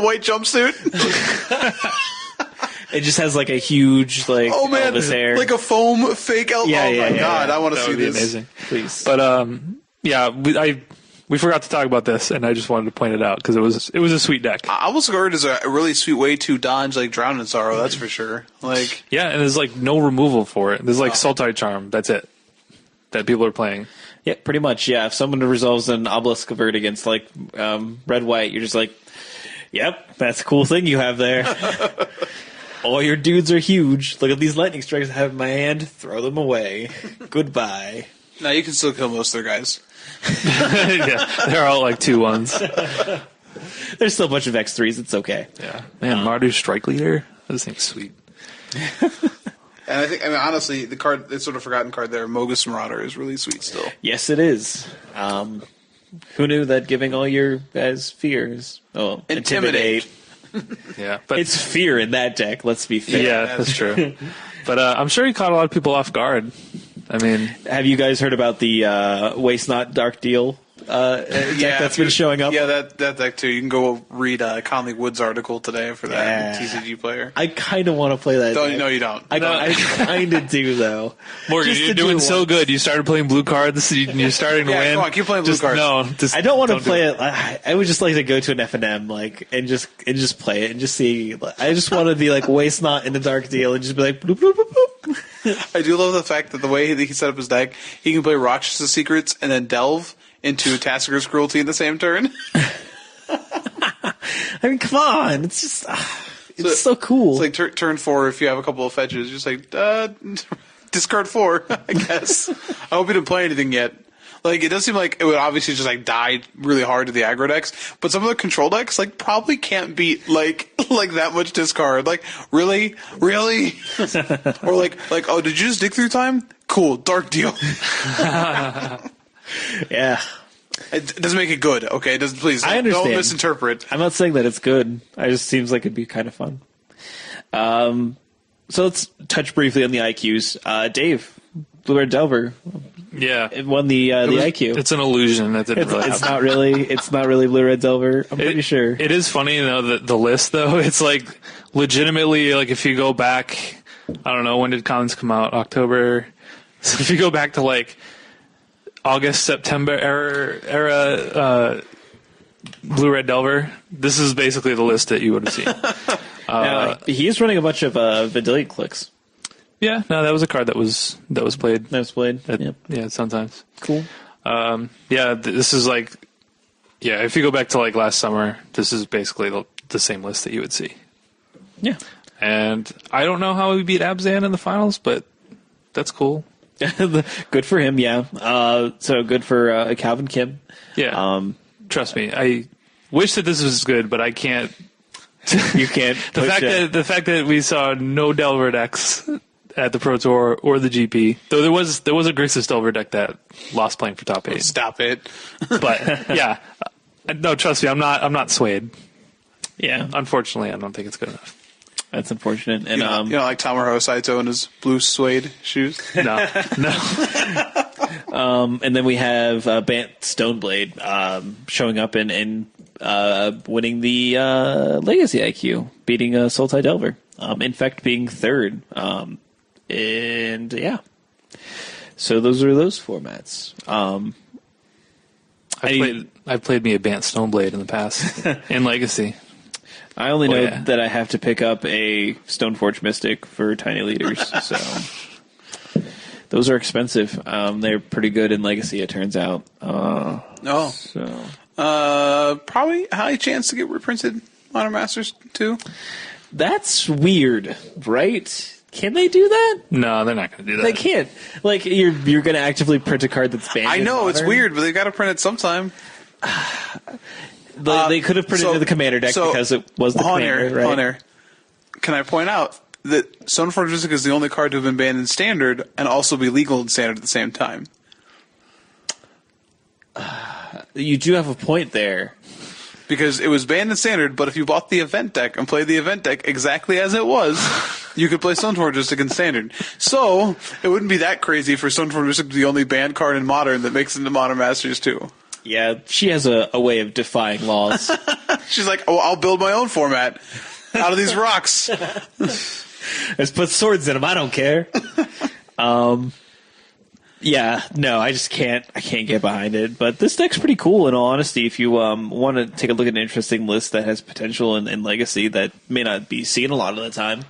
white jumpsuit. It just has like a huge Elvis hair, like a foam fake Elvis. God, I want to see this. Amazing, please. But we forgot to talk about this, and I just wanted to point it out because it was a sweet deck. Obelisk of Erd is a really sweet way to dodge like Drown in Sorrow. That's for sure. Like and there's like no removal for it. There's like Sultai Charm. That's it. That people are playing. Yeah, pretty much. Yeah, if someone resolves an Obelisk of Erd against like red white, you're just like, yep, that's a cool thing you have there. All your dudes are huge. Look at these lightning strikes I have in my hand. Throw them away. Goodbye. No, you can still kill most of their guys. Yeah, they're all like 2/1s. There's still a bunch of X3s. It's okay. Yeah, man, Mardu Strike Leader. This thing's sweet. And I mean, honestly, the card, it's sort of forgotten card there, Mogus Marauder, is really sweet still. Yes, it is. Who knew that giving all your guys fears? Oh, intimidate. Yeah, but it's fear in that deck. Let's be fair. Yeah, that's true. But I'm sure he caught a lot of people off guard. I mean, have you guys heard about the Waste Not Dark Deal deck that's been showing up? Yeah, that deck too. You can go read Conley Wood's article today for that TCG player. I kind of want to play that. No, you don't. I kind of do though. Morgan, you're doing so good. You started playing blue cards. You're starting to win. Come on, keep playing blue cards. No, I don't want to play it. I would just like to go to an FNM and just play it and just see. I just want to be like Waste Not in the Dark Deal and just be like bloop, bloop, bloop, bloop. I do love the fact that the way he set up his deck, he can play Rochester's Secrets and then delve into Tassiger's Cruelty in the same turn. I mean, come on! It's just it's so cool. It's like turn 4 if you have a couple of fetches. Just like discard 4, I guess. I hope you didn't play anything yet. Like, it does seem like it would obviously just like die really hard to the aggro decks, but some of the control decks like probably can't beat like that much discard. Like, really, or like oh, did you just dig through time? Cool, Dark Deal. Yeah. It doesn't make it good, okay? It doesn't. Please, I understand. Don't misinterpret. I'm not saying that it's good. It just seems like it'd be kind of fun. So let's touch briefly on the IQs. Dave, Blue Red Delver. Yeah, it won the IQ. It's an illusion. That didn't really it's not really. It's not really Blue Red Delver. I'm pretty sure. It is funny though that the list though. It's like legitimately like if you go back, I don't know when did Collins come out? October. So if you go back to like August, September era Blue Red Delver, this is basically the list that you would have seen. Now, he's running a bunch of Vidillion clicks. Yeah, no, that was a card that was played. That was played. Yep. Yeah, sometimes. Cool. This is like, if you go back to like last summer, this is basically the same list that you would see. Yeah. And I don't know how we beat Abzan in the finals, but that's cool. Good for him, yeah. So good for Calvin Kim. Yeah. Trust me, I wish that this was good, but I can't. You can't. The fact that we saw no Delver decks at the Pro Tour or the GP, though there was a Grixis Delver deck that lost playing for top 8. Stop it. But yeah, no, trust me, I'm not swayed. Yeah, unfortunately, I don't think it's good enough. That's unfortunate. And you know, like Tomohiro Saito and his blue suede shoes. No. And then we have Bant Stoneblade showing up and winning the Legacy IQ, beating Sultai Delver. Infect being third. And yeah. So those are those formats. I've played me a Bant Stoneblade in the past in Legacy. I only know that I have to pick up a Stoneforge Mystic for tiny leaders, so those are expensive. They're pretty good in Legacy, it turns out. Probably a high chance to get reprinted Modern Masters too. That's weird, right? Can they do that? No, they're not going to do that. They can't. Like you're going to actively print a card that's banned. I know it's weird, but they got to print it sometime. They could have printed the Commander deck because it was the Commander, right? Hunter, can I point out that Stoneforge Mystic is the only card to have been banned in Standard and also be legal in Standard at the same time? You do have a point there. Because it was banned in Standard, but if you bought the event deck and played the event deck exactly as it was, you could play Stoneforge Mystic in Standard. So, it wouldn't be that crazy for Stoneforge Mystic to be the only banned card in Modern that makes it into Modern Masters too. Yeah, she has a way of defying laws. She's like, oh, I'll build my own format out of these rocks. Let's put swords in them. I don't care. Yeah, no, I just can't. I can't get behind it. But this deck's pretty cool, in all honesty. If you want to take a look at an interesting list that has potential in Legacy that may not be seen a lot of the time.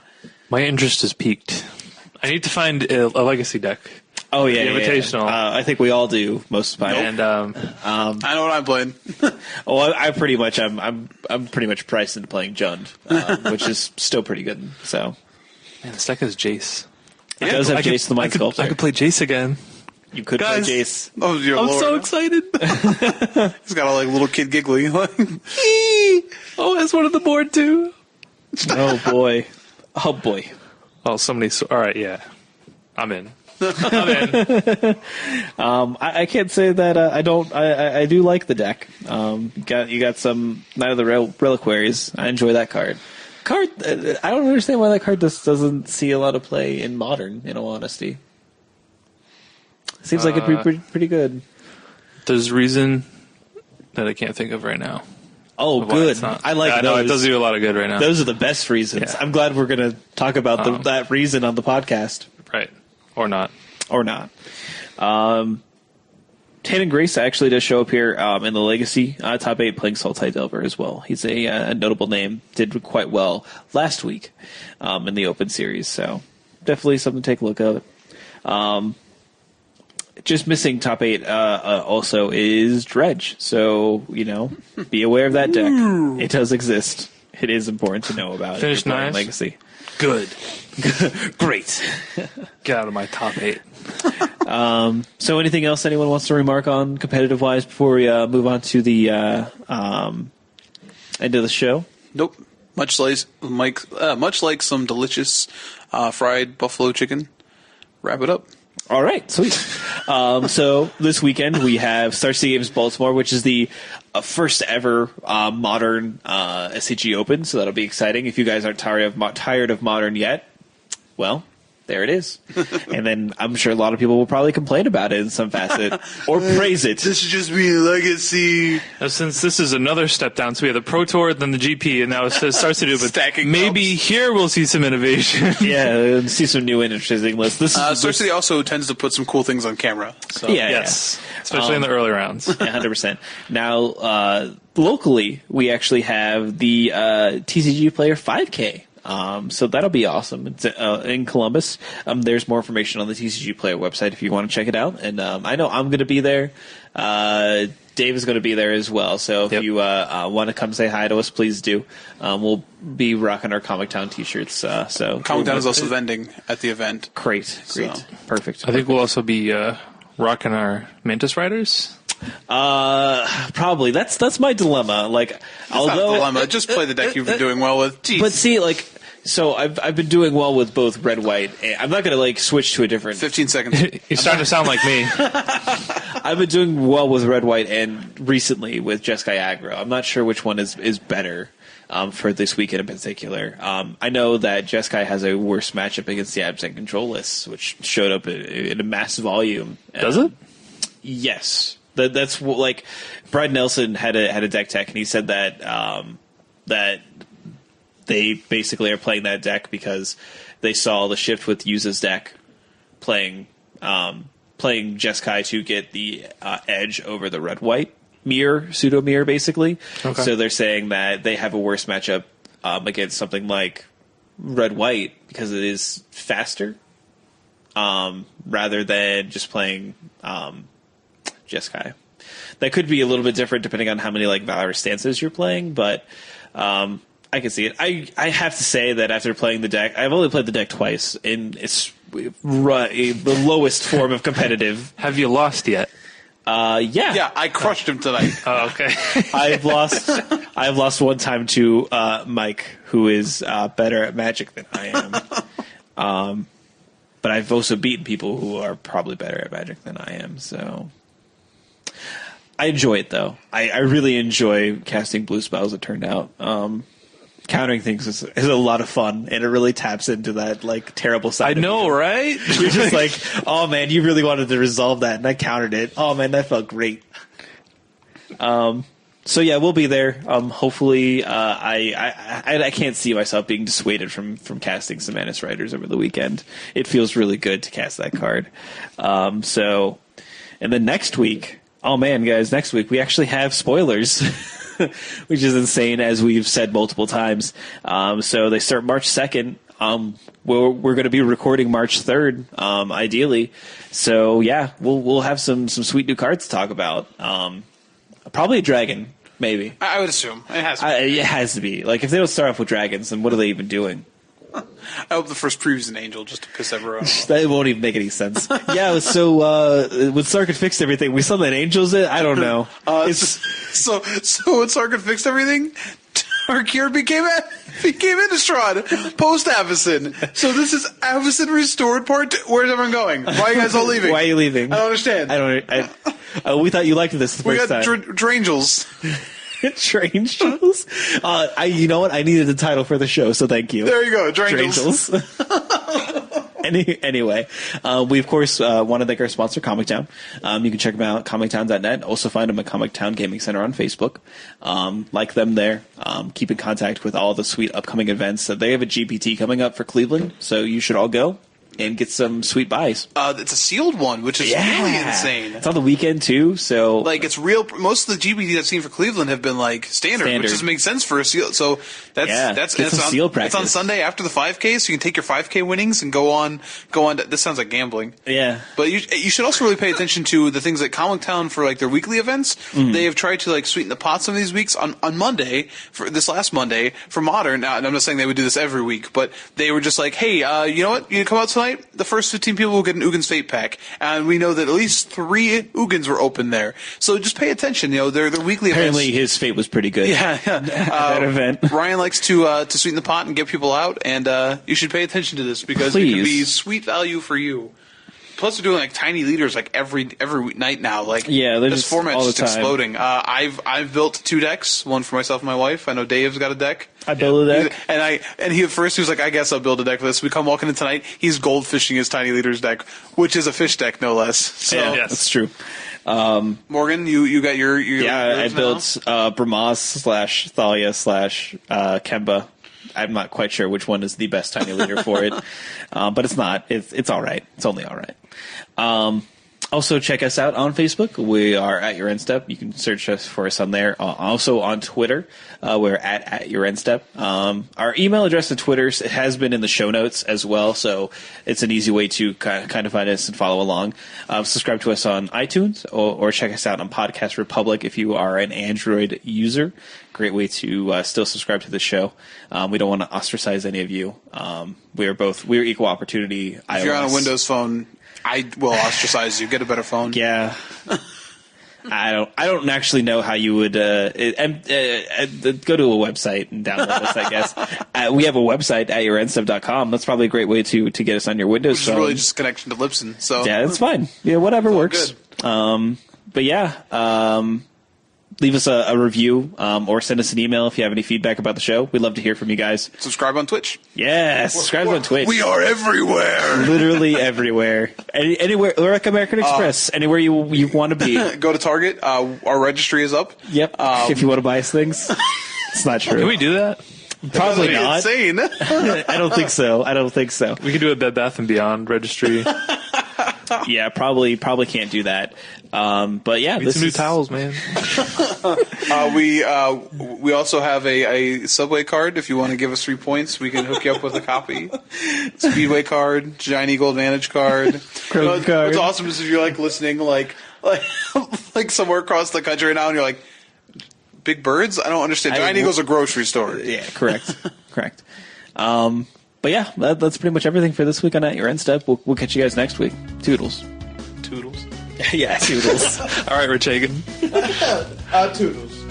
My interest is piqued. I need to find a Legacy deck. Oh yeah, the Invitational. Yeah. I think we all do most of the time. Nope. And I know what I'm playing. Well, I'm pretty much priced into playing Jund, which is still pretty good. So, man, this deck has Jace. It does have Jace the Mind Sculptor. I could play Jace again. You could play Jace. Oh, dear I'm Lord. so excited. He's got all like little kid giggly. Oh, that's one of the board too. Oh boy. Oh boy. Oh, somebody. All right, yeah, I'm in. I'm in. I can't say that I don't. I do like the deck. You got some Night of the Reliquaries. I enjoy that card. I don't understand why that card just doesn't see a lot of play in Modern. In all honesty. Seems like it'd be pretty good. There's a reason that I can't think of right now. Oh, good. I like those. No, it does do a lot of good right now. Those are the best reasons. Yeah. I'm glad we're going to talk about that reason on the podcast. Right. Or not. Tannen Grace actually does show up here in the Legacy top 8 playing Sultai Delver as well. He's a notable name. Did quite well last week in the Open Series, so definitely something to take a look at. Just missing top 8 also is Dredge, so, be aware of that deck. It does exist. It is important to know about. Finish 9 Legacy. Good. Great. Get out of my top 8. So anything else anyone wants to remark on competitive-wise before we move on to the end of the show? Nope. Much like some delicious fried buffalo chicken. Wrap it up. All right, sweet. So this weekend we have Star City Games Baltimore, which is the first ever modern SCG Open, so that'll be exciting. If you guys aren't tired of modern yet, well, there it is. And then I'm sure a lot of people will probably complain about it in some facet or praise it. This should just be Legacy. Now, since this is another step down, so we have the Pro Tour, then the GP, and now it starts to do with stacking. Maybe cups. Here we'll see some innovation. Yeah, see some new and interesting lists. Star City also tends to put some cool things on camera. So. Yes, especially in the early rounds. 100%. Now, locally, we actually have the TCG Player 5K. So that'll be awesome. It's in Columbus. There's more information on the TCG Player website if you want to check it out. And I know I'm going to be there. Dave is going to be there as well. So if you want to come say hi to us, please do. We'll be rocking our Comic Town t-shirts. So Comic Town is also vending at the event. Great. So. Perfect. I think we'll also be rocking our Mantis Riders. Probably. That's my dilemma. Like, although not a dilemma, just play the deck you've been doing well with. Jeez. But see, so I've been doing well with both red, white. I'm not going to switch to a different. 15 seconds. You're starting to sound like me. I've been doing well with red, white, and recently with Jeskai aggro. I'm not sure which one is better for this weekend in particular. I know that Jeskai has a worse matchup against the absent control lists, which showed up in a massive volume. Does it? Yes. That's like Brad Nelson had a deck tech, and he said that that they basically are playing that deck because they saw the shift with Yuza's deck playing Jeskai to get the edge over the red white pseudo mirror basically. Okay. So they're saying that they have a worse matchup against something like red white because it is faster rather than just playing Jeskai. That could be a little bit different depending on how many Valorous stances you're playing, but I can see it. I have to say that after playing the deck, I've only played the deck twice, and it's the lowest form of competitive. Have you lost yet? Yeah. Yeah, I crushed him tonight. Oh, okay. I've lost one time to Mike, who is better at Magic than I am. But I've also beaten people who are probably better at Magic than I am, so I enjoy it, though. I really enjoy casting blue spells, it turned out. Countering things is a lot of fun, and it really taps into that terrible side. I know, right? You're just like, oh man, you really wanted to resolve that, and I countered it. Oh man, that felt great. So yeah, we'll be there. Hopefully, I can't see myself being dissuaded from casting some Mantis Riders over the weekend. It feels really good to cast that card. So, and then next week, oh man, guys, next week we actually have spoilers. Which is insane, as we've said multiple times. So they start March 2nd. We're going to be recording March 3rd, ideally. So yeah, we'll have some sweet new cards to talk about. Probably a dragon, maybe. I would assume it has to be. It has to be. If they don't start off with dragons, then what are they even doing? I hope the first preview's an angel just to piss everyone off. That won't even make any sense. Yeah, so when Sarkhan fixed everything, we saw that angels it. I don't know. So when Sarkhan fixed everything, Tarkir became Innistrad post Avacyn. So this is Avacyn restored part 2. Where's everyone going? Why are you guys all leaving? Why are you leaving? I don't understand. We thought you liked this the first time. We got Drangels. Drangels? You know what? I needed the title for the show, so thank you. There you go, Drangels. Anyway, we of course want to thank our sponsor, Comic Town. You can check them out at comictown.net. Also find them at Comic Town Gaming Center on Facebook. Like them there. Keep in contact with all the sweet upcoming events. So they have a GPT coming up for Cleveland, so you should all go and get some sweet buys. It's a sealed one, which is really insane. It's on the weekend too, so like it's real. Most of the GBD I've seen for Cleveland have been like standard. Which doesn't make sense for a seal. So it's on Sunday after the 5K, so you can take your 5K winnings and go on. This sounds like gambling. Yeah, but you should also really pay attention to the things at Comic Town for like their weekly events. They have tried to like sweeten the pot some of these weeks. On Monday, for this last Monday for Modern. Now, and I'm not saying they would do this every week, but they were just like, hey, you know what? You come out tonight. The first 15 people will get an Ugin's Fate pack, and we know that at least 3 Ugins were open there. So just pay attention. You know, their weekly apparently events. His Fate was pretty good. Yeah. That event. Ryan likes to sweeten the pot and get people out, and you should pay attention to this because it can be sweet value for you. Plus, they're doing like tiny leaders like every night now. Like this format's just exploding. I've built 2 decks, one for myself and my wife. I know Dave's got a deck. I built a deck, and he at first he was like, I guess I'll build a deck for this. We come walking in tonight. He's goldfishing his tiny leaders deck, which is a fish deck no less. So yeah, that's true. Morgan, you got your I built Brahmas / Thalia / Kemba. I'm not quite sure which one is the best tiny leader for it, but it's not. It's all right. It's only all right. Also, check us out on Facebook. We are at Your End Step. You can search us for us on there. Also on Twitter, we're at Your End Step. Our email address and Twitter's it has been in the show notes as well, so it's an easy way to kind of find us and follow along. Subscribe to us on iTunes or check us out on Podcast Republic if you are an Android user. Great way to still subscribe to the show. We don't want to ostracize any of you. We're equal opportunity. If you're on a Windows phone, I will ostracize you. Get a better phone. Yeah. I don't actually know how you would go to a website and download us, I guess. We have a website at yourendstuff.com. That's probably a great way to get us on your Windows phone. It's really just a connection to Libsyn. So yeah, that's fine. Yeah, whatever works. Good. But yeah, leave us a review or send us an email if you have any feedback about the show. We'd love to hear from you guys. Subscribe on Twitch. Yeah, subscribe on Twitch. We are everywhere. Literally everywhere. Anywhere, or like American Express. Anywhere you want to be. Go to Target. Our registry is up. Yep. If you want to buy us things. It's not true. Can we do that? Probably not. Insane. I don't think so. We could do a Bed Bath & Beyond registry. Yeah, probably can't do that. But yeah, Need some new towels, man. We also have a Subway card. If you want to give us 3 points, we can hook you up with a copy. Speedway card, Giant Eagle Advantage card. Card. What's awesome is if you're like listening, like somewhere across the country right now, and you're like, Big Birds? I don't understand. Giant Eagle's a grocery store. Yeah, correct. But yeah, that's pretty much everything for this week on At Your End Step. We'll catch you guys next week. Toodles. Toodles. Yeah, toodles. All right, Rich Hagen. Toodles.